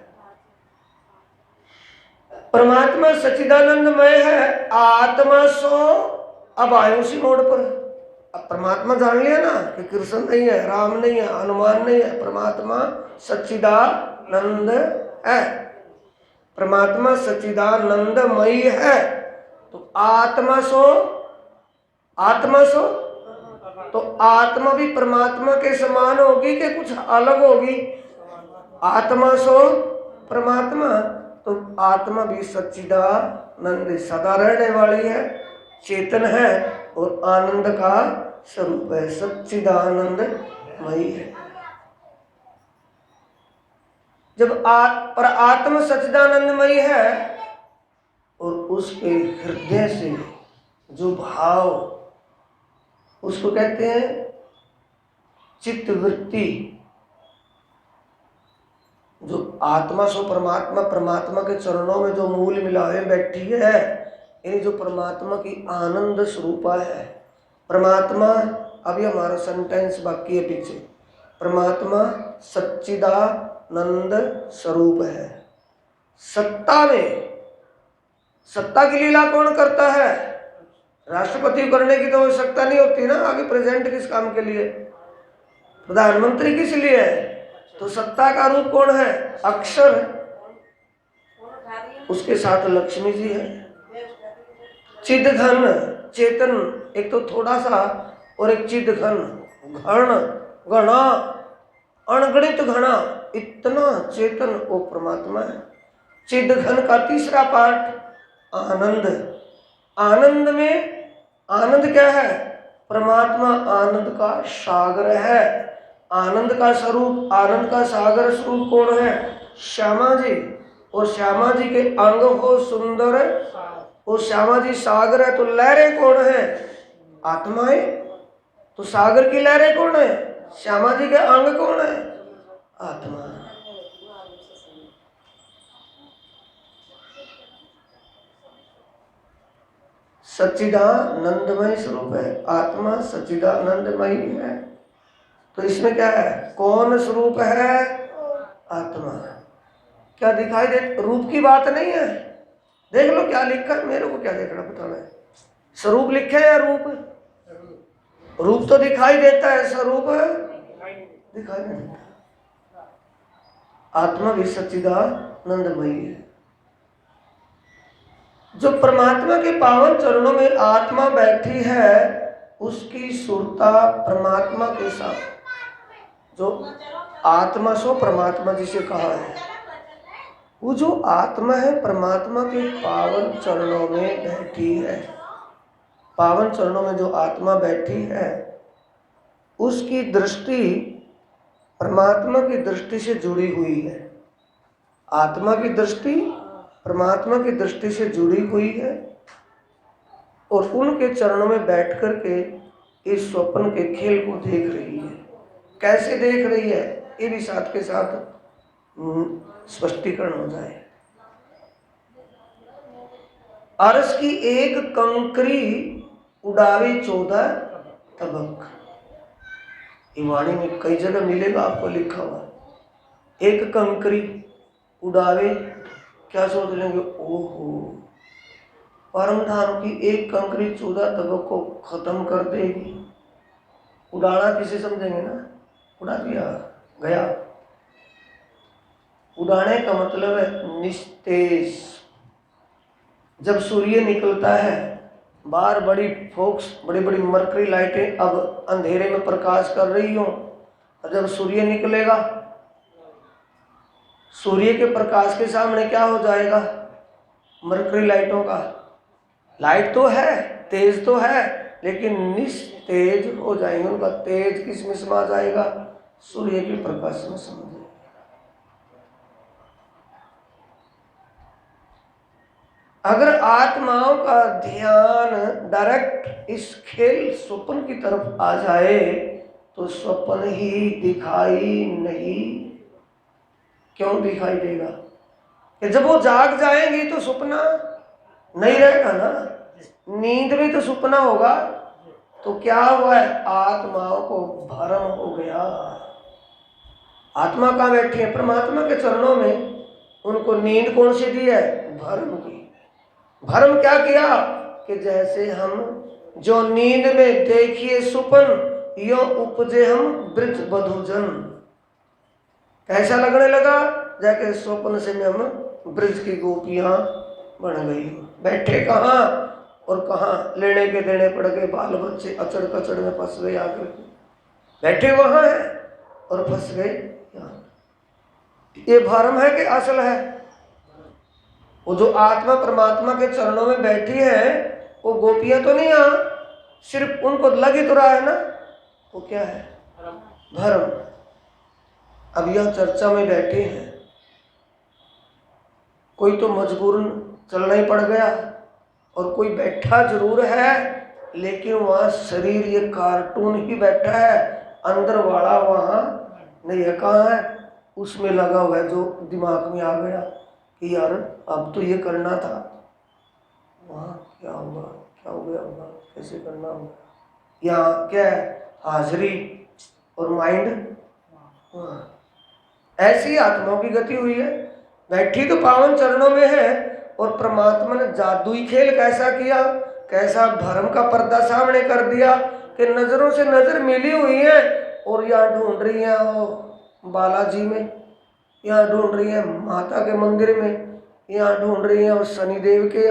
A: परमात्मा सच्चिदानंदमय है, आत्मा सो। अब आए उसी मोड़ पर। अब परमात्मा जान लिया ना कि कृष्ण नहीं है, राम नहीं है, हनुमान नहीं है, परमात्मा सच्चिदानंद है। परमात्मा सच्चिदानंदमयी है। तो आत्मा सो, आत्मा सो, तो आत्मा भी परमात्मा के समान होगी कि कुछ अलग होगी? आत्मा सो परमात्मा, तो आत्मा भी सच्चिदानंद सदा रहने वाली है, चेतन है और आनंद का स्वरूप है, सच्चिदानंदमयी है। जब पर आत्मा सच्चिदानंदमयी है और उसके हृदय से जो भाव, उसको कहते हैं चित्तवृत्ति। जो आत्मा सो परमात्मा, परमात्मा के चरणों में जो मूल मिलावे बैठी है, यानी जो परमात्मा की आनंद स्वरूपा है। परमात्मा, अभी हमारा सेंटेंस बाकी है पीछे, परमात्मा सच्चिदानंद स्वरूप है। सत्ता में, सत्ता की लीला कौन करता है? राष्ट्रपति को करने की तो आवश्यकता नहीं होती ना। आगे प्रेजेंट किस काम के लिए? प्रधानमंत्री किस लिए है? तो सत्ता का रूप कौन है? अक्षर। उसके साथ लक्ष्मी जी है। चिद घन, चेतन, एक तो थोड़ा सा और एक चिद घन, घन, घना, अनगणित घना, इतना चेतन वो परमात्मा है। चिद घन का तीसरा पार्ट आनंद। आनंद में, आनंद क्या है? परमात्मा आनंद का सागर है। आनंद का स्वरूप, आनंद का सागर स्वरूप कौन है? श्यामा जी। और श्यामा जी के अंग हो सुंदर, वो श्यामा जी सागर है। तो लहरें कौन है? आत्माएं। तो सागर की लहरें कौन है? श्यामा जी के अंग कौन है? आत्मा। सच्चिदानंदमय स्वरूप है। आत्मा सच्चिदानंदमय है। तो इसमें क्या है? कौन स्वरूप है? आत्मा। क्या दिखाई दे? रूप की बात नहीं है। देख लो क्या लिखा है, मेरे को क्या देखना बताना है। स्वरूप लिखे है या रूप? रूप तो दिखाई देता है, स्वरूप दिखाई नहीं देता। आत्मा भी सच्चिदानंदमय है। जो परमात्मा के पावन चरणों में आत्मा बैठी है, उसकी सुरता परमात्मा के साथ, जो आत्मा सो परमात्मा जिसे कहा है, वो जो आत्मा है परमात्मा के पावन चरणों में बैठी है। पावन चरणों में जो आत्मा बैठी है, उसकी दृष्टि परमात्मा की दृष्टि से जुड़ी हुई है। आत्मा की दृष्टि परमात्मा की दृष्टि से जुड़ी हुई है और उनके चरणों में बैठ कर के इस स्वप्न के खेल को देख रही है। कैसे देख रही है, ये भी साथ के साथ स्पष्टीकरण हो जाए। अरस की एक कंकरी उड़ावे 14 तबक। वाणी में कई जगह मिलेगा आपको लिखा हुआ, एक कंकरी उड़ावे। क्या सोच लेंगे? ओहो, परम धाम की एक कंकरी 14 तबक को खत्म कर देगी। उड़ाना किसे समझेंगे ना? उड़ा दिया, गया। उड़ाने का मतलब है निस्तेज। जब सूर्य निकलता है बाहर, बड़ी फोक्स, बड़ी बड़ी मरकरी लाइटें अब अंधेरे में प्रकाश कर रही हो, और जब सूर्य निकलेगा, सूर्य के प्रकाश के सामने क्या हो जाएगा? मरकरी लाइटों का, लाइट तो है, तेज तो है, लेकिन निस्तेज हो जाएंगे। उनका तेज किस में समा जाएगा? सूर्य के प्रकाश में समा जाएगा। अगर आत्माओं का ध्यान डायरेक्ट इस खेल स्वप्न की तरफ आ जाए तो स्वप्न ही दिखाई नहीं। क्यों दिखाई देगा? कि जब वो जाग जाएंगी तो सपना नहीं रहेगा ना। नींद में तो सपना होगा। तो क्या हुआ है? आत्माओं को भ्रम हो गया। आत्मा कहाँ बैठी है? परमात्मा के चरणों में। उनको नींद कौन सी दी है? भ्रम की। भ्रम क्या किया? कि जैसे हम जो नींद में देखिए सुपन, यो उपजे हम ब्रज बधुजन। कैसा लगने लगा? जाके स्वप्न से में हम ब्रज की गोपियां बन गई। बैठे कहाँ और कहाँ लेने के देने पड़ गए। बाल बच्चे अचड़ कचड़ में फंस गए। आकर बैठे वहां है और फंस गए यहाँ। ये भ्रम है कि असल है? वो जो आत्मा परमात्मा के चरणों में बैठी है, वो गोपियां तो नहीं यहाँ, सिर्फ उनको लग ही तो रहा है ना। वो क्या है? भ्रम। अब यह चर्चा में बैठे हैं, कोई तो मजबूरन चलना ही पड़ गया और कोई बैठा जरूर है, लेकिन वहां शरीर ये कार्टून ही बैठा है, अंदर वाला वहां नहीं है। कहाँ है? उसमें लगा हुआ है जो दिमाग में आ गया कि यार अब तो ये करना था। वहां क्या होगा, क्या हो गया होगा, कैसे करना होगा। यहाँ क्या है, हाजिरी और माइंड। ऐसी आत्माओं की गति हुई है, बैठी तो पावन चरणों में है, और परमात्मा ने जादुई खेल कैसा किया, कैसा भरम का पर्दा सामने कर दिया कि नजरों से नजर मिली हुई है, और यहाँ ढूंढ रही है वो बालाजी में, यहाँ ढूंढ रही है माता के मंदिर में, यहाँ ढूंढ रही है और शनिदेव के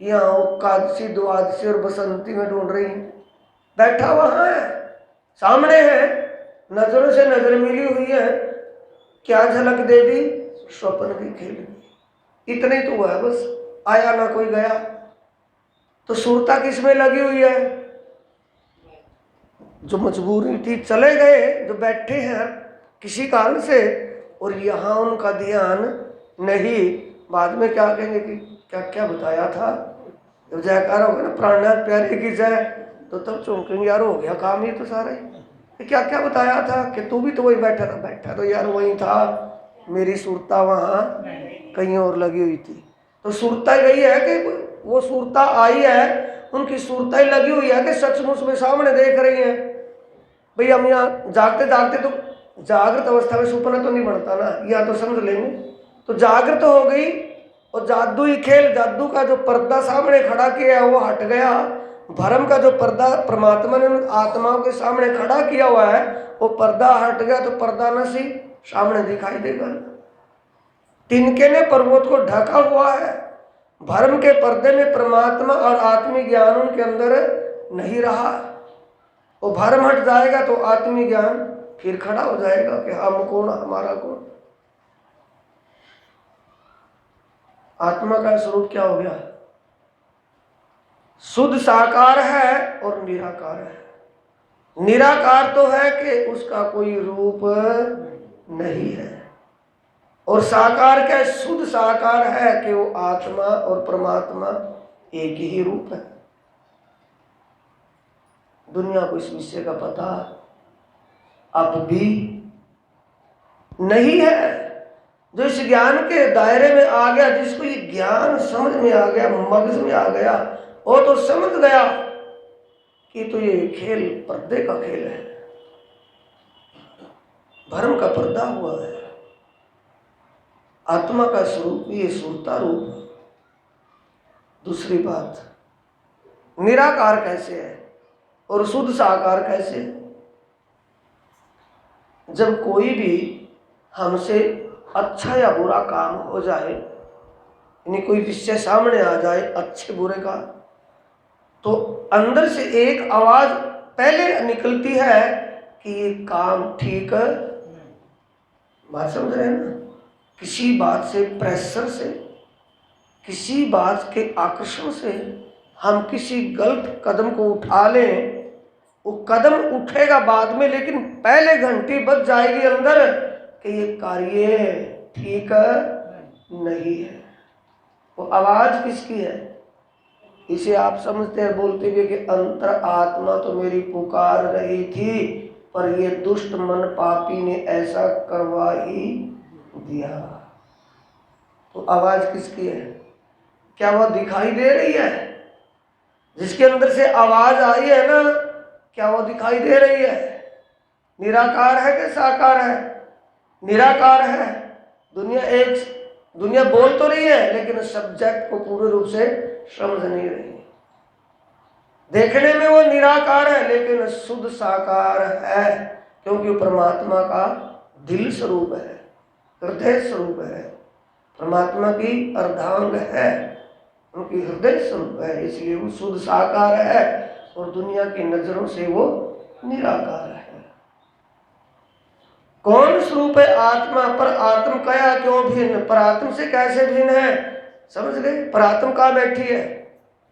A: यहाँ वो कादशी द्वादशी और बसंती में ढूंढ रही है। बैठा वहां है, सामने है, नजरों से नजर मिली हुई है, क्या झलक दे दी, स्वप्न की खेल की। इतने तो हुआ है बस, आया ना कोई गया। तो सुरता किसमें लगी हुई है, जो मजबूरी थी चले गए, जो बैठे हैं किसी कारण से, और यहाँ उनका ध्यान नहीं। बाद में क्या कहेंगे कि क्या क्या बताया था, जब जयकार होगा ना प्राणनाथ प्यारे की जय, तो तब चौंकेंगे, यार हो गया काम ये तो सारा ही, क्या क्या बताया था कि तू भी तो वही बैठा था। बैठा तो यार वही था, मेरी सुरता वहाँ कहीं और लगी हुई थी। तो सुरता यही है कि वो सुरता आई है, उनकी सुरता ही लगी हुई है कि सचमुच में सामने देख रही है। भाई हम यहाँ जागते जागते तो जागृत अवस्था में सपना तो नहीं बनता ना, या तो समझ लेंगे। तो जागृत हो गई, और जादू ही खेल, जादू का जो पर्दा सामने खड़ा किया वो हट गया, भरम का जो पर्दा परमात्मा ने आत्माओं के सामने खड़ा किया हुआ है वो पर्दा हट गया, तो पर्दा नसी सामने दिखाई देगा। तिनके ने पर्वत को ढका हुआ है, भरम के पर्दे में परमात्मा और आत्मिक ज्ञान उनके अंदर नहीं रहा। वो भरम हट जाएगा तो आत्मिक ज्ञान फिर खड़ा हो जाएगा कि हम कौन, हमारा कौन। आत्मा का स्वरूप क्या हो गया, शुद्ध साकार है और निराकार है। निराकार तो है कि उसका कोई रूप नहीं है, और साकार क्या, शुद्ध साकार है कि वो आत्मा और परमात्मा एक ही रूप है। दुनिया को इस विषय का पता अब भी नहीं है। जो इस ज्ञान के दायरे में आ गया, जिसको ये ज्ञान समझ में आ गया, मगज में आ गया, वो तो समझ गया कि तो ये खेल पर्दे का खेल है, भरम का पर्दा हुआ है। आत्मा का स्वरूप ये सुरता रूप। दूसरी बात, निराकार कैसे है और शुद्ध साकार कैसे। जब कोई भी हमसे अच्छा या बुरा काम हो जाए, यानी कोई विषय सामने आ जाए अच्छे बुरे का, तो अंदर से एक आवाज पहले निकलती है कि ये काम ठीक है। बात समझ रहे हैं ना, किसी बात से, प्रेशर से, किसी बात के आकर्षण से हम किसी गलत कदम को उठा लें, वो कदम उठेगा बाद में, लेकिन पहले घंटी बज जाएगी अंदर कि ये कार्य ठीक नहीं है। वो आवाज किसकी है, इसे आप समझते हैं बोलते हुए कि अंतर आत्मा तो मेरी पुकार रही थी, पर ये दुष्ट मन पापी ने ऐसा करवा ही दिया। तो आवाज किसकी है, क्या वह दिखाई दे रही है? जिसके अंदर से आवाज आई है ना, क्या वो दिखाई दे रही है? निराकार है कि साकार है? निराकार है। दुनिया बोल तो रही है, लेकिन सब्जेक्ट को पूर्ण रूप से समझ नहीं रही। देखने में वो निराकार है, लेकिन शुद्ध साकार है, क्योंकि वो परमात्मा का दिल स्वरूप है, हृदय स्वरूप है, परमात्मा की अर्धांग है, उनकी हृदय स्वरूप है, इसलिए वो शुद्ध साकार है और दुनिया की नजरों से वो निराकार है। कौन स्वरूप है आत्मा? पर आत्म कया क्यों भिन्न, पर आत्म से कैसे भिन्न है? समझ गए? पर आत्म कहाँ बैठी है?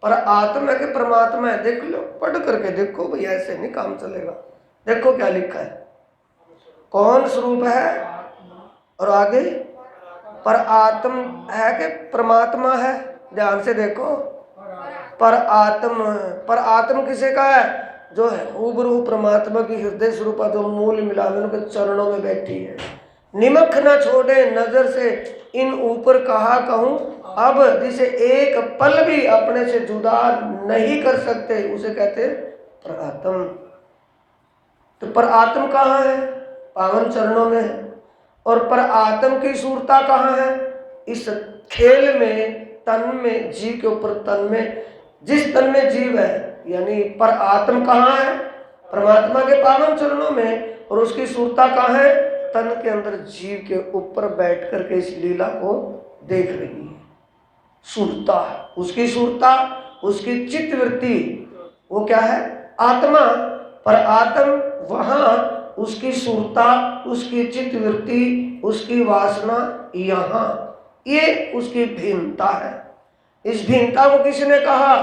A: पर आत्म है कि परमात्मा है? देख लो, पढ़ करके देखो भाई, ऐसे नहीं काम चलेगा। देखो क्या लिखा है, कौन स्वरूप है और आगे पर आत्म है कि परमात्मा है? ध्यान से देखो, पर आत्म किसे का है? जो है रूबरू परमात्मा की हृदय स्वरूप, जो मूल मिलान के चरणों में बैठी है। निमक न छोड़े नजर से इन ऊपर कहा कहूं अब, जिसे एक पल भी अपने से जुदा नहीं कर सकते उसे कहते पर आत्म। तो पर आत्म कहाँ है? पावन चरणों में है। और पर आत्म की सूरता कहाँ है? इस खेल में, तन में, जीव के ऊपर तन में, जिस तन में जीव है, यानी पर आत्म कहाँ है? परमात्मा के पावन चरणों में। और उसकी सूरता कहाँ है? तन के अंदर जीव के ऊपर बैठ करके इस लीला को देख रही है। सूरता, उसकी सूरता, उसकी चित्त वृत्ति, वो क्या है? आत्मा। पर आत्म वहां, उसकी सूरता, उसकी चित्त वृत्ति, उसकी वासना यहाँ, ये उसकी भिन्नता है। इस भिन्नता को किसने कहा?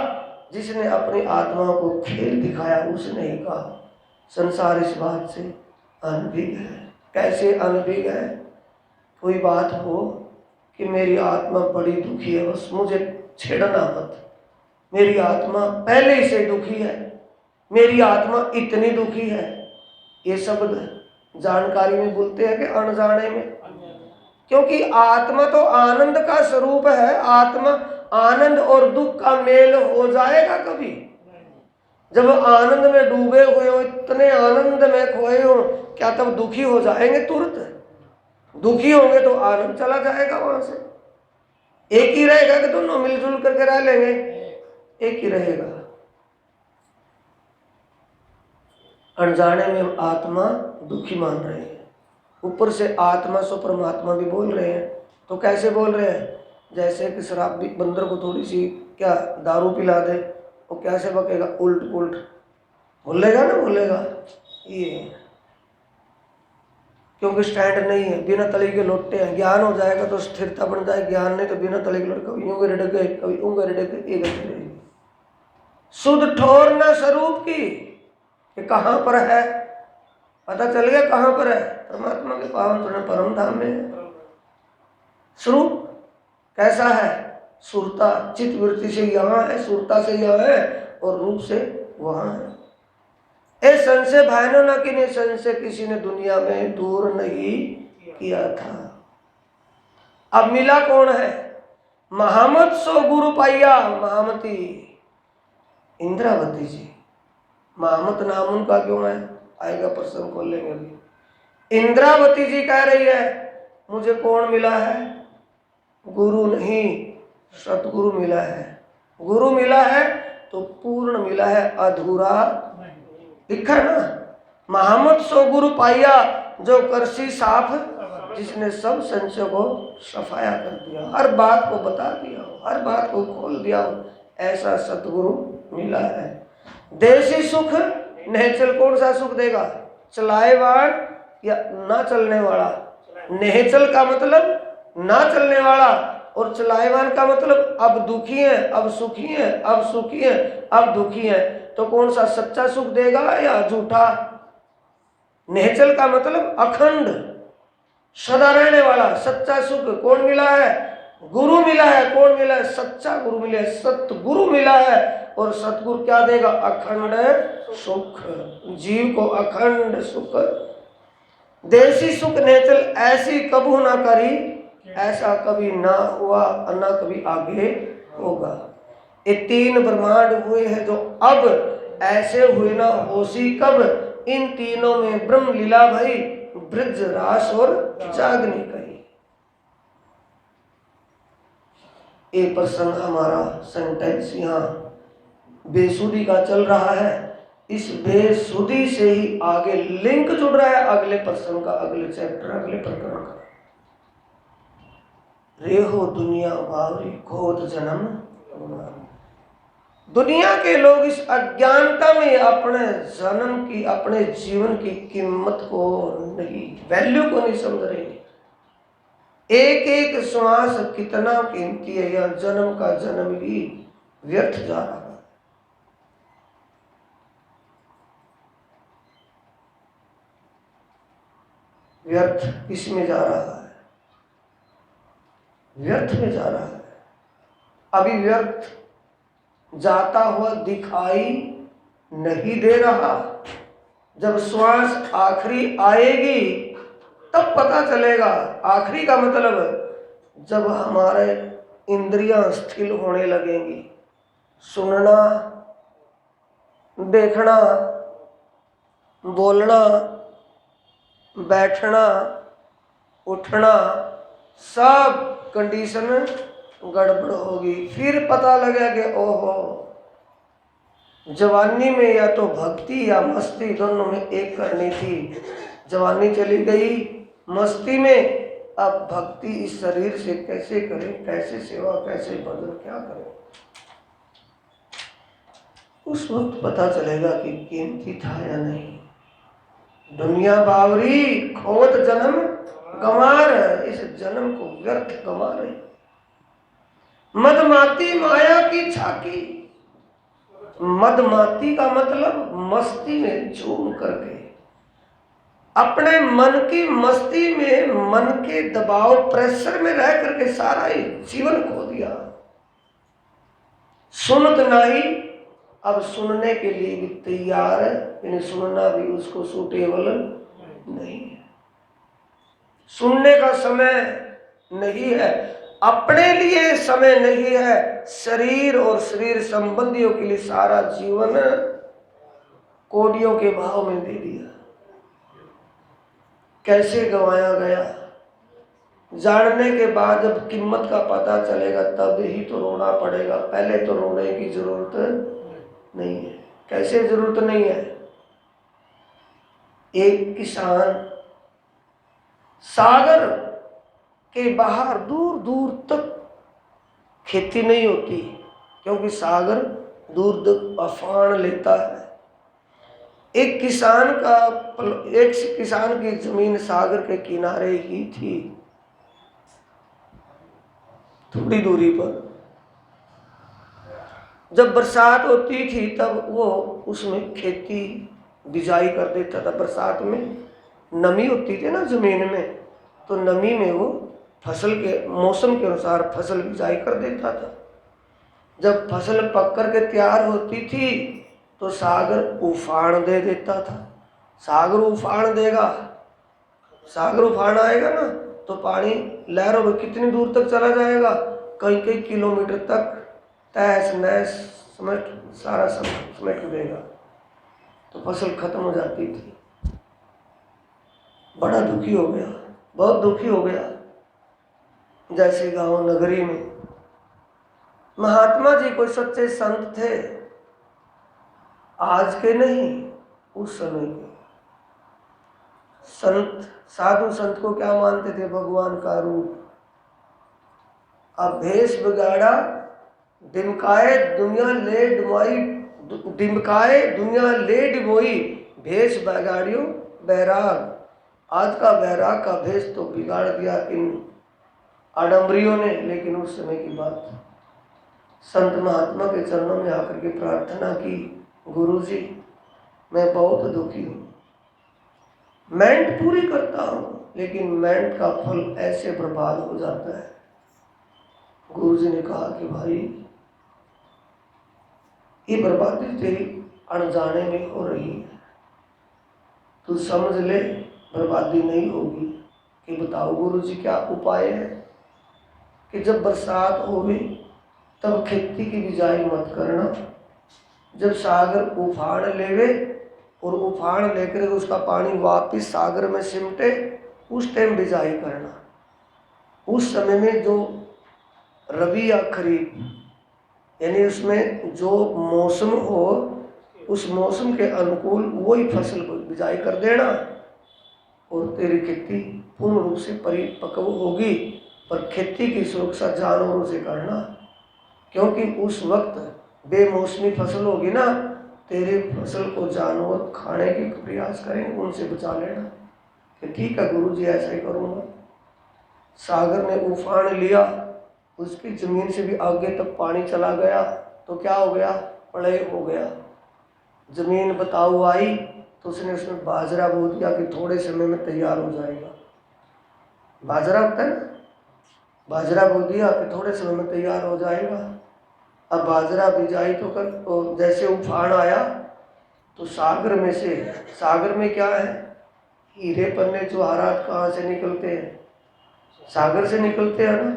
A: जिसने अपनी आत्मा को खेल दिखाया उसने ही कहा। संसार इस बात से अनभिज्ञ है। कैसे अनभिज्ञ है? कोई बात हो कि मेरी आत्मा बड़ी दुखी है, बस मुझे छेड़ना मत, मेरी आत्मा पहले ही से दुखी है, मेरी आत्मा इतनी दुखी है, ये शब्द जानकारी में बोलते हैं कि अनजाने में? क्योंकि आत्मा तो आनंद का स्वरूप है। आत्मा आनंद और दुख का मेल हो जाएगा कभी? जब आनंद में डूबे हुए हो, इतने आनंद में खोए हो, क्या तब दुखी हो जाएंगे? तुरंत दुखी होंगे तो आनंद चला जाएगा वहां से। एक ही रहेगा कि दोनों मिलजुल करके रह लेंगे? एक ही रहेगा। अनजाने में हम आत्मा दुखी मान रहे हैं, ऊपर से आत्मा सो परमात्मा भी बोल रहे हैं। तो कैसे बोल रहे हैं? जैसे कि शराब भी बंदर को थोड़ी सी क्या दारू पिला दे, वो कैसे बकेगा? उल्ट पुल्ट बोलेगा ना, बोलेगा ये, क्योंकि स्टैंड नहीं है, बिना तली के लोटे हैं। ज्ञान हो जाएगा तो स्थिरता बन जाए, ज्ञान नहीं तो बिना तली के लोटे, कभी यूं रिड़क गए, कभी ऊँगे रिड़क गए, एक रहेगी। शुद्ध ठोर न स्वरूप की, ये कहाँ पर है? पता चल गया कहाँ पर है? परमात्मा के पावन परम धाम में है। स्वरूप कैसा है? सुरता, चित्त वृत्ति से यहाँ है, सुरता से यहाँ है, और रूप से वहाँ है। ए संशय भाइनो न कि संशय किसी ने दुनिया में दूर नहीं किया था। अब मिला कौन है? महामत सो गुरु पाइया। महामती इंद्रावती जी। महामत नाम उनका क्यों है? आएगा, प्रसंग खोल लेंगे अभी। इंद्रावती जी कह रही है मुझे कौन मिला है? गुरु नहीं, सतगुरु मिला है। गुरु मिला है तो पूर्ण मिला है, अधूरा लिखा है ना। महामत सो गुरु पाइया, जो करसी साफ, जिसने सब संशय को सफाया कर दिया, हर बात को बता दिया, हर बात को खोल दिया, ऐसा सतगुरु मिला है। देशी सुख नेचल, कौन सा सुख देगा? चलाएवान या ना चलने वाला? नेचल का मतलब ना चलने वाला, और चलाएवान का मतलब अब दुखी है, अब सुखी है, अब सुखी है, अब दुखी है। तो कौन सा सच्चा सुख देगा या झूठा? नेचल का मतलब अखंड, सदा रहने वाला सच्चा सुख कौन मिला है? गुरु मिला है। कौन मिला है? सच्चा गुरु मिला है, सतगुरु मिला है। और सतगुरु क्या देगा? अखंड सुख, जीव को अखंड सुख। देशी सुख नेचल ऐसी कबू ना करी, ऐसा कभी ना हुआ और ना कभी आगे होगा। ये तीन ब्रह्मांड हुए हैं जो अब ऐसे हुए ना होशी कब। इन तीनों में ब्रह्म लीला भई, ब्रज रास और जागनी कही। ये प्रसंग हमारा सेंटेंस यहाँ बेसुधी का चल रहा है। इस बेसुधी से ही आगे लिंक जुड़ रहा है अगले प्रसंग का, अगले चैप्टर, अगले प्रकरण का। रेहो दुनिया बावरी खोद जन्म। दुनिया के लोग इस अज्ञानता में अपने जन्म की, अपने जीवन की कीमत को नहीं, वैल्यू को नहीं समझ रहे। एक एक श्वास कितना कीमती है, यह जन्म का जन्म भी व्यर्थ जा रहा है। व्यर्थ किस में जा रहा है? व्यर्थ में जा रहा है। अभी व्यर्थ जाता हुआ दिखाई नहीं दे रहा। जब श्वास आखिरी आएगी तब पता चलेगा। आखिरी का मतलब जब हमारे इंद्रियां स्थिर होने लगेंगी, सुनना, देखना, बोलना, बैठना, उठना, सब कंडीशन गड़बड़ होगी। फिर पता लगा कि ओहो, जवानी में या तो भक्ति या मस्ती दोनों में एक करनी थी, जवानी चली गई मस्ती में, अब भक्ति इस शरीर से कैसे करें, कैसे सेवा, कैसे भजन, क्या करें। उस वक्त पता चलेगा कि कीमती था या नहीं। दुनिया बावरी खोत जन्म गंवार, इस जन्म को व्यर्थ गंवा रही। मदमाती माया की छाकी, मदमाती का मतलब मस्ती में झूम करके, अपने मन की मस्ती में, मन के दबाव प्रेशर में रह करके सारा ही जीवन खो दिया। सुनत नहीं, अब सुनने के लिए भी तैयार है, लेकिन सुनना भी उसको सूटेबल नहीं है। सुनने का समय नहीं है, अपने लिए समय नहीं है, शरीर और शरीर संबंधियों के लिए सारा जीवन कोडियों के भाव में दे दिया। कैसे गंवाया गया, जानने के बाद जब कीमत का पता चलेगा तब ही तो रोना पड़ेगा, पहले तो रोने की जरूरत नहीं है। कैसे जरूरत नहीं है? एक किसान सागर के बाहर दूर दूर तक खेती नहीं होती, क्योंकि सागर दूर तक अफान लेता है। एक किसान की जमीन सागर के किनारे ही थी, थोड़ी दूरी पर। जब बरसात होती थी तब वो उसमें खेती बिजाई कर देता था। बरसात में नमी होती थी ना जमीन में, तो नमी में वो फसल के मौसम के अनुसार फसल बिजाई कर देता था। जब फसल पक कर के तैयार होती थी तो सागर उफान दे देता था। सागर उफान देगा, सागर उफान आएगा ना तो पानी लहरों में कितनी दूर तक चला जाएगा, कई कई किलोमीटर तक तहस नहस सारा समेट देगा, तो फसल खत्म हो जाती थी। बड़ा दुखी हो गया, बहुत दुखी हो गया। जैसे गांव नगरी में महात्मा जी कोई सच्चे संत थे, आज के नहीं, उस समय के संत। साधु संत को क्या मानते थे? भगवान का रूप। अब भेष बिगाड़ा, डिमकाए दुनिया ले डुमाई, डिमकाए दुनिया ले डिबोई, भेष बिगाड़ियो बैराग। आज का बैराग का भेष तो बिगाड़ दिया इन आडम्बरियों ने। लेकिन उस समय की बात, संत महात्मा के चरणों में आकर के प्रार्थना की, गुरुजी मैं बहुत दुखी हूँ, मेहनत पूरी करता हूँ लेकिन मेहनत का फल ऐसे बर्बाद हो जाता है। गुरुजी ने कहा कि भाई ये बर्बादी तेरी अनजाने में हो रही है, तू समझ ले बर्बादी नहीं होगी। कि बताओ गुरुजी क्या उपाय है? कि जब बरसात होगी तब खेती की बिजाई मत करना, जब सागर उफान लेवे और उफान लेकर उसका पानी वापस सागर में सिमटे, उस टाइम बिजाई करना। उस समय में जो रबी या खरीफ, यानी उसमें जो मौसम हो उस मौसम के अनुकूल वही फसल बिजाई कर देना और तेरी खेती पूर्ण रूप से परिपक्व होगी। पर खेती की सुरक्षा जानवरों से करना, क्योंकि उस वक्त बेमौसमी फसल होगी ना, तेरे फसल को जानवर खाने के प्रयास करेंगे, उनसे बचा लेना। कि ठीक है गुरुजी ऐसा ही करूँगा। सागर ने उफान लिया, उसकी जमीन से भी आगे तक पानी चला गया, तो क्या हो गया? प्रलय हो गया। जमीन बताऊ आई तो उसने उसमें बाजरा बो दिया कि थोड़े समय में तैयार हो जाएगा। बाजरा होता है ना, बाजरा बो दिया कि थोड़े समय में तैयार हो जाएगा। अब बाजरा बिजाई तो जैसे उफान आया तो सागर में से, सागर में क्या है? हीरे पन्ने जवाहरात कहाँ से निकलते हैं? सागर से निकलते हैं ना।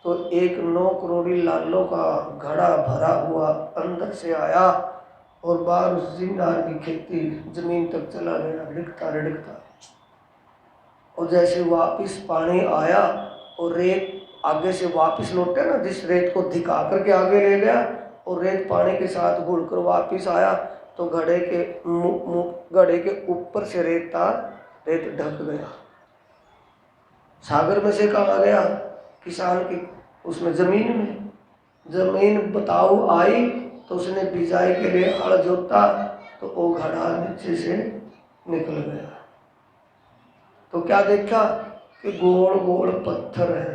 A: तो एक 9 करोड़ी लालों का घड़ा भरा हुआ अंदर से आया और बाहर उस जिम्मेदार की खेती जमीन तक चला गया, रिड़कता रिड़कता। और जैसे वापिस पानी आया और रेत आगे से वापिस लौटे ना, जिस रेत को धिका करके आगे ले गया और रेत पानी के साथ घुलकर वापिस आया, तो घड़े के ऊपर से रेत ढक गया। सागर में से कहाँ गया? किसान की उसमें जमीन बताओ आई, तो उसने बिजाई के लिए हल जोता, तो वो घड़ा नीचे से निकल गया। तो क्या देखा कि गोल गोल पत्थर है,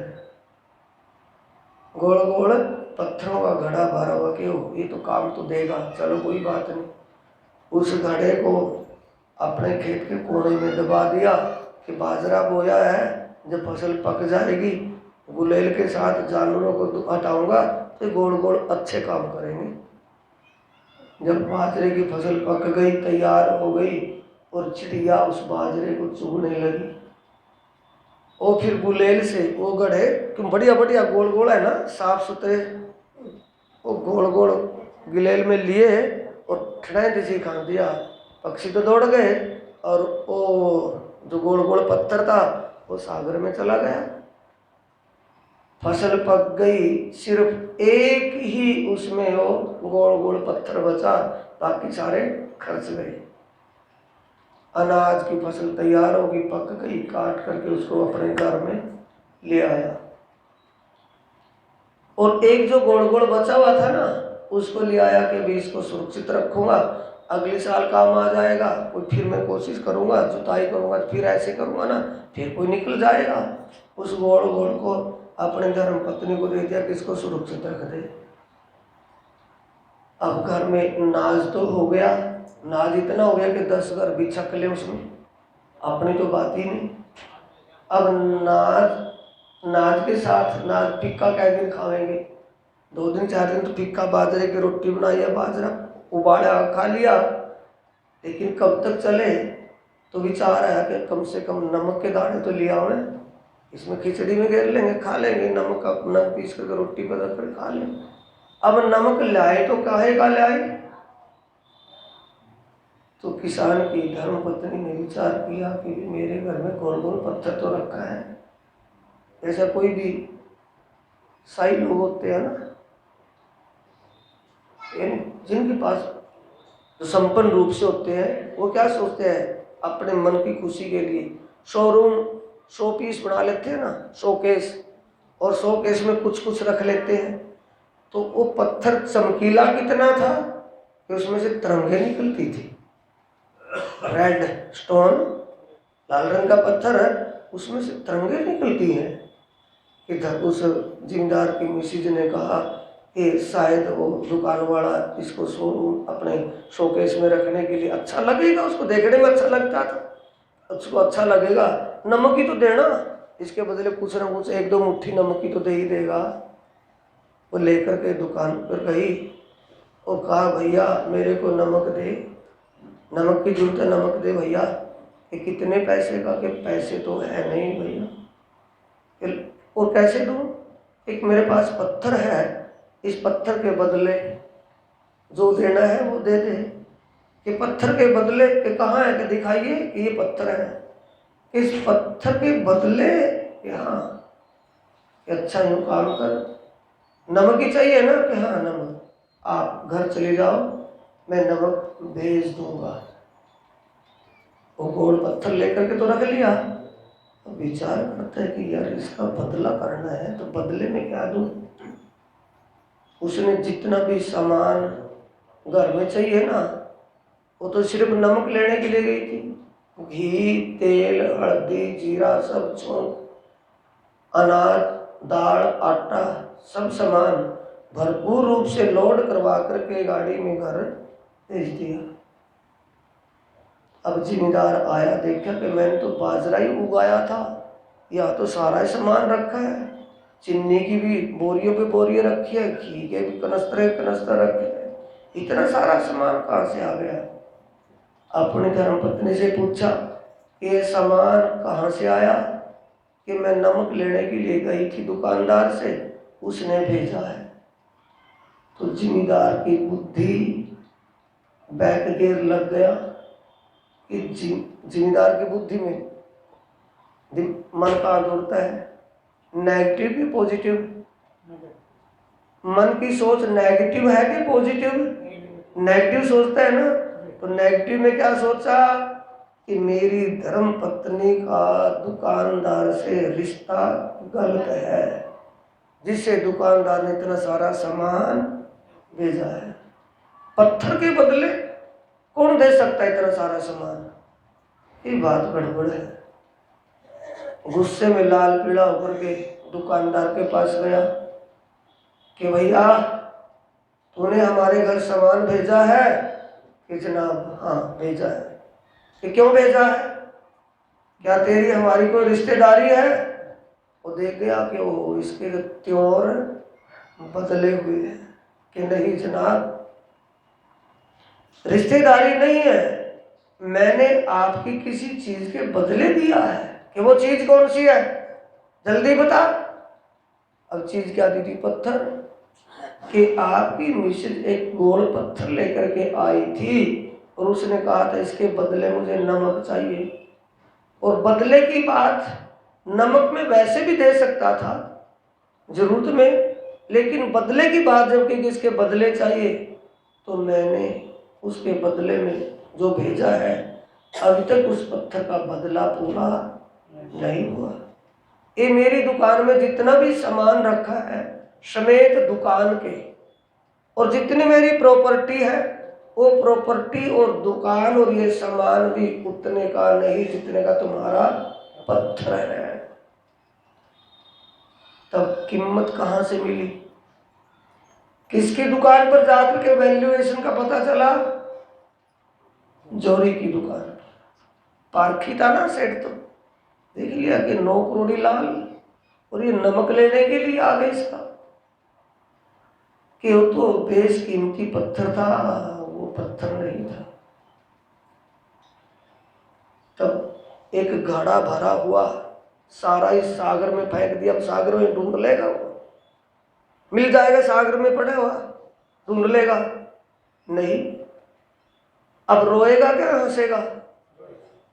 A: गोल गोल पत्थरों का घड़ा भरा हुआ। क्यों? ये तो काम तो देगा, चलो कोई बात नहीं। उस घड़े को अपने खेत के कोने में दबा दिया कि बाजरा बोया है, जब फसल पक जाएगी गुलेल के साथ जानवरों को हटाऊंगा तो गोल गोल अच्छे काम करेंगे। जब बाजरे की फसल पक गई, तैयार हो गई और चिड़िया उस बाजरे को चुगने लगी, और फिर गुलेल से वो गढ़े बढ़िया बढ़िया गोल गोल है ना, साफ सुथरे, वो गोल गोल गुलेल में लिए और ठड़ाई दिशी खान दिया। पक्षी तो दौड़ गए और वो जो गोल गोल पत्थर था वो सागर में चला गया। फसल पक गई, सिर्फ एक ही उसमें वो गोल गोल पत्थर बचा, बाकी सारे खर्च गए। अनाज की फसल तैयार होगी, पक गई, काट करके उसको अपने घर में ले आया। और एक जो गोल गोल बचा हुआ था ना, उसको ले आया कि अभी इसको सुरक्षित रखूंगा, अगले साल काम आ जाएगा, कोई फिर मैं कोशिश करूंगा, जुताई करूंगा, फिर ऐसे करूंगा ना, फिर कोई निकल जाएगा। उस गोल गोल को अपने धर्म पत्नी को दे दिया कि इसको सुरक्षित रख दे। अब घर में नाज तो हो गया, नाज इतना हो गया कि 10 घर भी छक ले उसमें, अपनी तो बात ही नहीं। अब नाज के साथ नाज फिक्का कै दिन खाएंगे? 2 दिन 4 दिन तो फिक्का बाजरे की रोटी बनाई है, बाजरा उबाला खा लिया, लेकिन कब तक चले? तो विचार आया कि कम से कम नमक के दाने तो लिया मैं, इसमें खिचड़ी में घेर लेंगे, खा लेंगे, नमक पीस करके रोटी बदल कर खा लेंगे। अब नमक लाए तो काहे का लाए? तो किसान की धर्म पत्नी ने विचार किया कि मेरे घर में गोल गोल पत्थर तो रखा है, ऐसा कोई भी साई लोग होते हैं ना, जिनके पास जो संपन्न रूप से होते हैं, वो क्या सोचते हैं? अपने मन की खुशी के लिए शो पीस बना लेते हैं ना, शोकेस, और शोकेस में कुछ कुछ रख लेते हैं। तो वो पत्थर चमकीला कितना था कि उसमें से तरंगे निकलती थी। रेड स्टोन, लाल रंग का पत्थर है, उसमें से तरंगे निकलती हैं। इधर उस जिम्मेदार की मिसिज ने कहा कि शायद वो दुकान वाला इसको शोरूम अपने शोकेस में रखने के लिए अच्छा लगेगा, उसको देखने में अच्छा लगता था, उसको अच्छा लगेगा, नमक ही तो देना, इसके बदले कुछ ना कुछ 1-2 मुट्ठी नमक ही तो दे ही देगा। वो लेकर के दुकान पर गई और कहा भैया मेरे को नमक दे, नमक की जरूरत है, नमक दे भैया। कि कितने पैसे का? कि पैसे तो है नहीं भैया। और कैसे दूँ? एक मेरे पास पत्थर है, इस पत्थर के बदले जो देना है वो दे दे। कि पत्थर के बदले के कहाँ है? कि दिखाइए कि ये पत्थर है, इस पत्थर के बदले यहाँ। अच्छा यूँ काम कर, नमक ही चाहिए ना? कि हाँ नमक, आप घर चले जाओ, मैं नमक भेज दूंगा। वो गोल पत्थर लेकर के तो रख लिया। अब विचार करता है कि यार इसका बदला करना है, तो बदले में क्या दूं? उसने जितना भी सामान घर में चाहिए ना, वो तो सिर्फ नमक लेने के लिए गई थी। घी, तेल, हल्दी, जीरा, सब छोंक, अनाज, दाल, आटा, सब सामान भरपूर रूप से लोड करवा करके गाड़ी में घर भेज दिया। अब जिम्मेदार आया, देखा कि मैंने तो बाजरा ही उगाया था, या तो सारा ही सामान रखा है, चीनी की भी बोरियों पे बोरियां रखी है, घी के भी कनस्तर रखे हैं, इतना सारा सामान कहाँ से आ गया? अपनी धर्मपत्नी से पूछा ये सामान कहाँ से आया, कि मैं नमक लेने के लिए गई थी दुकानदार से, उसने भेजा है। तो जिम्मेदार की बुद्धि बैक गियर लग गया कि जिम्मेदार की बुद्धि में मन कहाँ दौड़ता है, नेगेटिव कि पॉजिटिव। मन की सोच नेगेटिव है कि पॉजिटिव? नेगेटिव सोचता है ना। तो नेगेटिव में क्या सोचा कि मेरी धर्म पत्नी का दुकानदार से रिश्ता गलत है, जिससे दुकानदार ने इतना सारा सामान भेजा है। पत्थर के बदले कौन दे सकता है इतना सारा सामान? ये बात गड़बड़ है। गुस्से में लाल पीला होकर के दुकानदार के पास गया कि भैया तूने हमारे घर सामान भेजा है? कि जनाब हाँ भेजा है। कि क्यों भेजा है, क्या तेरी हमारी कोई रिश्तेदारी है? वो देख गया कि वो इसके त्योर बदले हुए हैं। कि नहीं जनाब, रिश्तेदारी नहीं है, मैंने आपकी किसी चीज के बदले दिया है। कि वो चीज कौन सी है, जल्दी बता। अब चीज क्या दी थी? पत्थर। कि आपकी मिसेज एक गोल पत्थर लेकर के आई थी और उसने कहा था इसके बदले मुझे नमक चाहिए। और बदले की बात नमक में वैसे भी दे सकता था जरूरत में, लेकिन बदले की बात जब कि इसके बदले चाहिए, तो मैंने उसके बदले में जो भेजा है अभी तक उस पत्थर का बदला पूरा नहीं हुआ। ये मेरी दुकान में जितना भी सामान रखा है समेत दुकान के, और जितनी मेरी प्रॉपर्टी है वो प्रॉपर्टी और दुकान और ये सामान भी उतने का नहीं जितने का तुम्हारा पत्थर है। तब कीमत कहाँ से मिली? किसकी दुकान पर जाकर के वैल्यूएशन का पता चला? जोरी की दुकान। पारखी था ना सेठ, तो देख लिया कि 9 करोड़ी लाल और ये नमक लेने के लिए आ गए इसका, कि वो तो बेशकीमती पत्थर था, वो पत्थर नहीं था। तब एक घड़ा भरा हुआ सारा इस सागर में फेंक दिया। अब सागर में ढूंढ लेगा वो, मिल जाएगा सागर में पड़ा हुआ, ढूंढ लेगा नहीं। अब रोएगा क्या हंसेगा?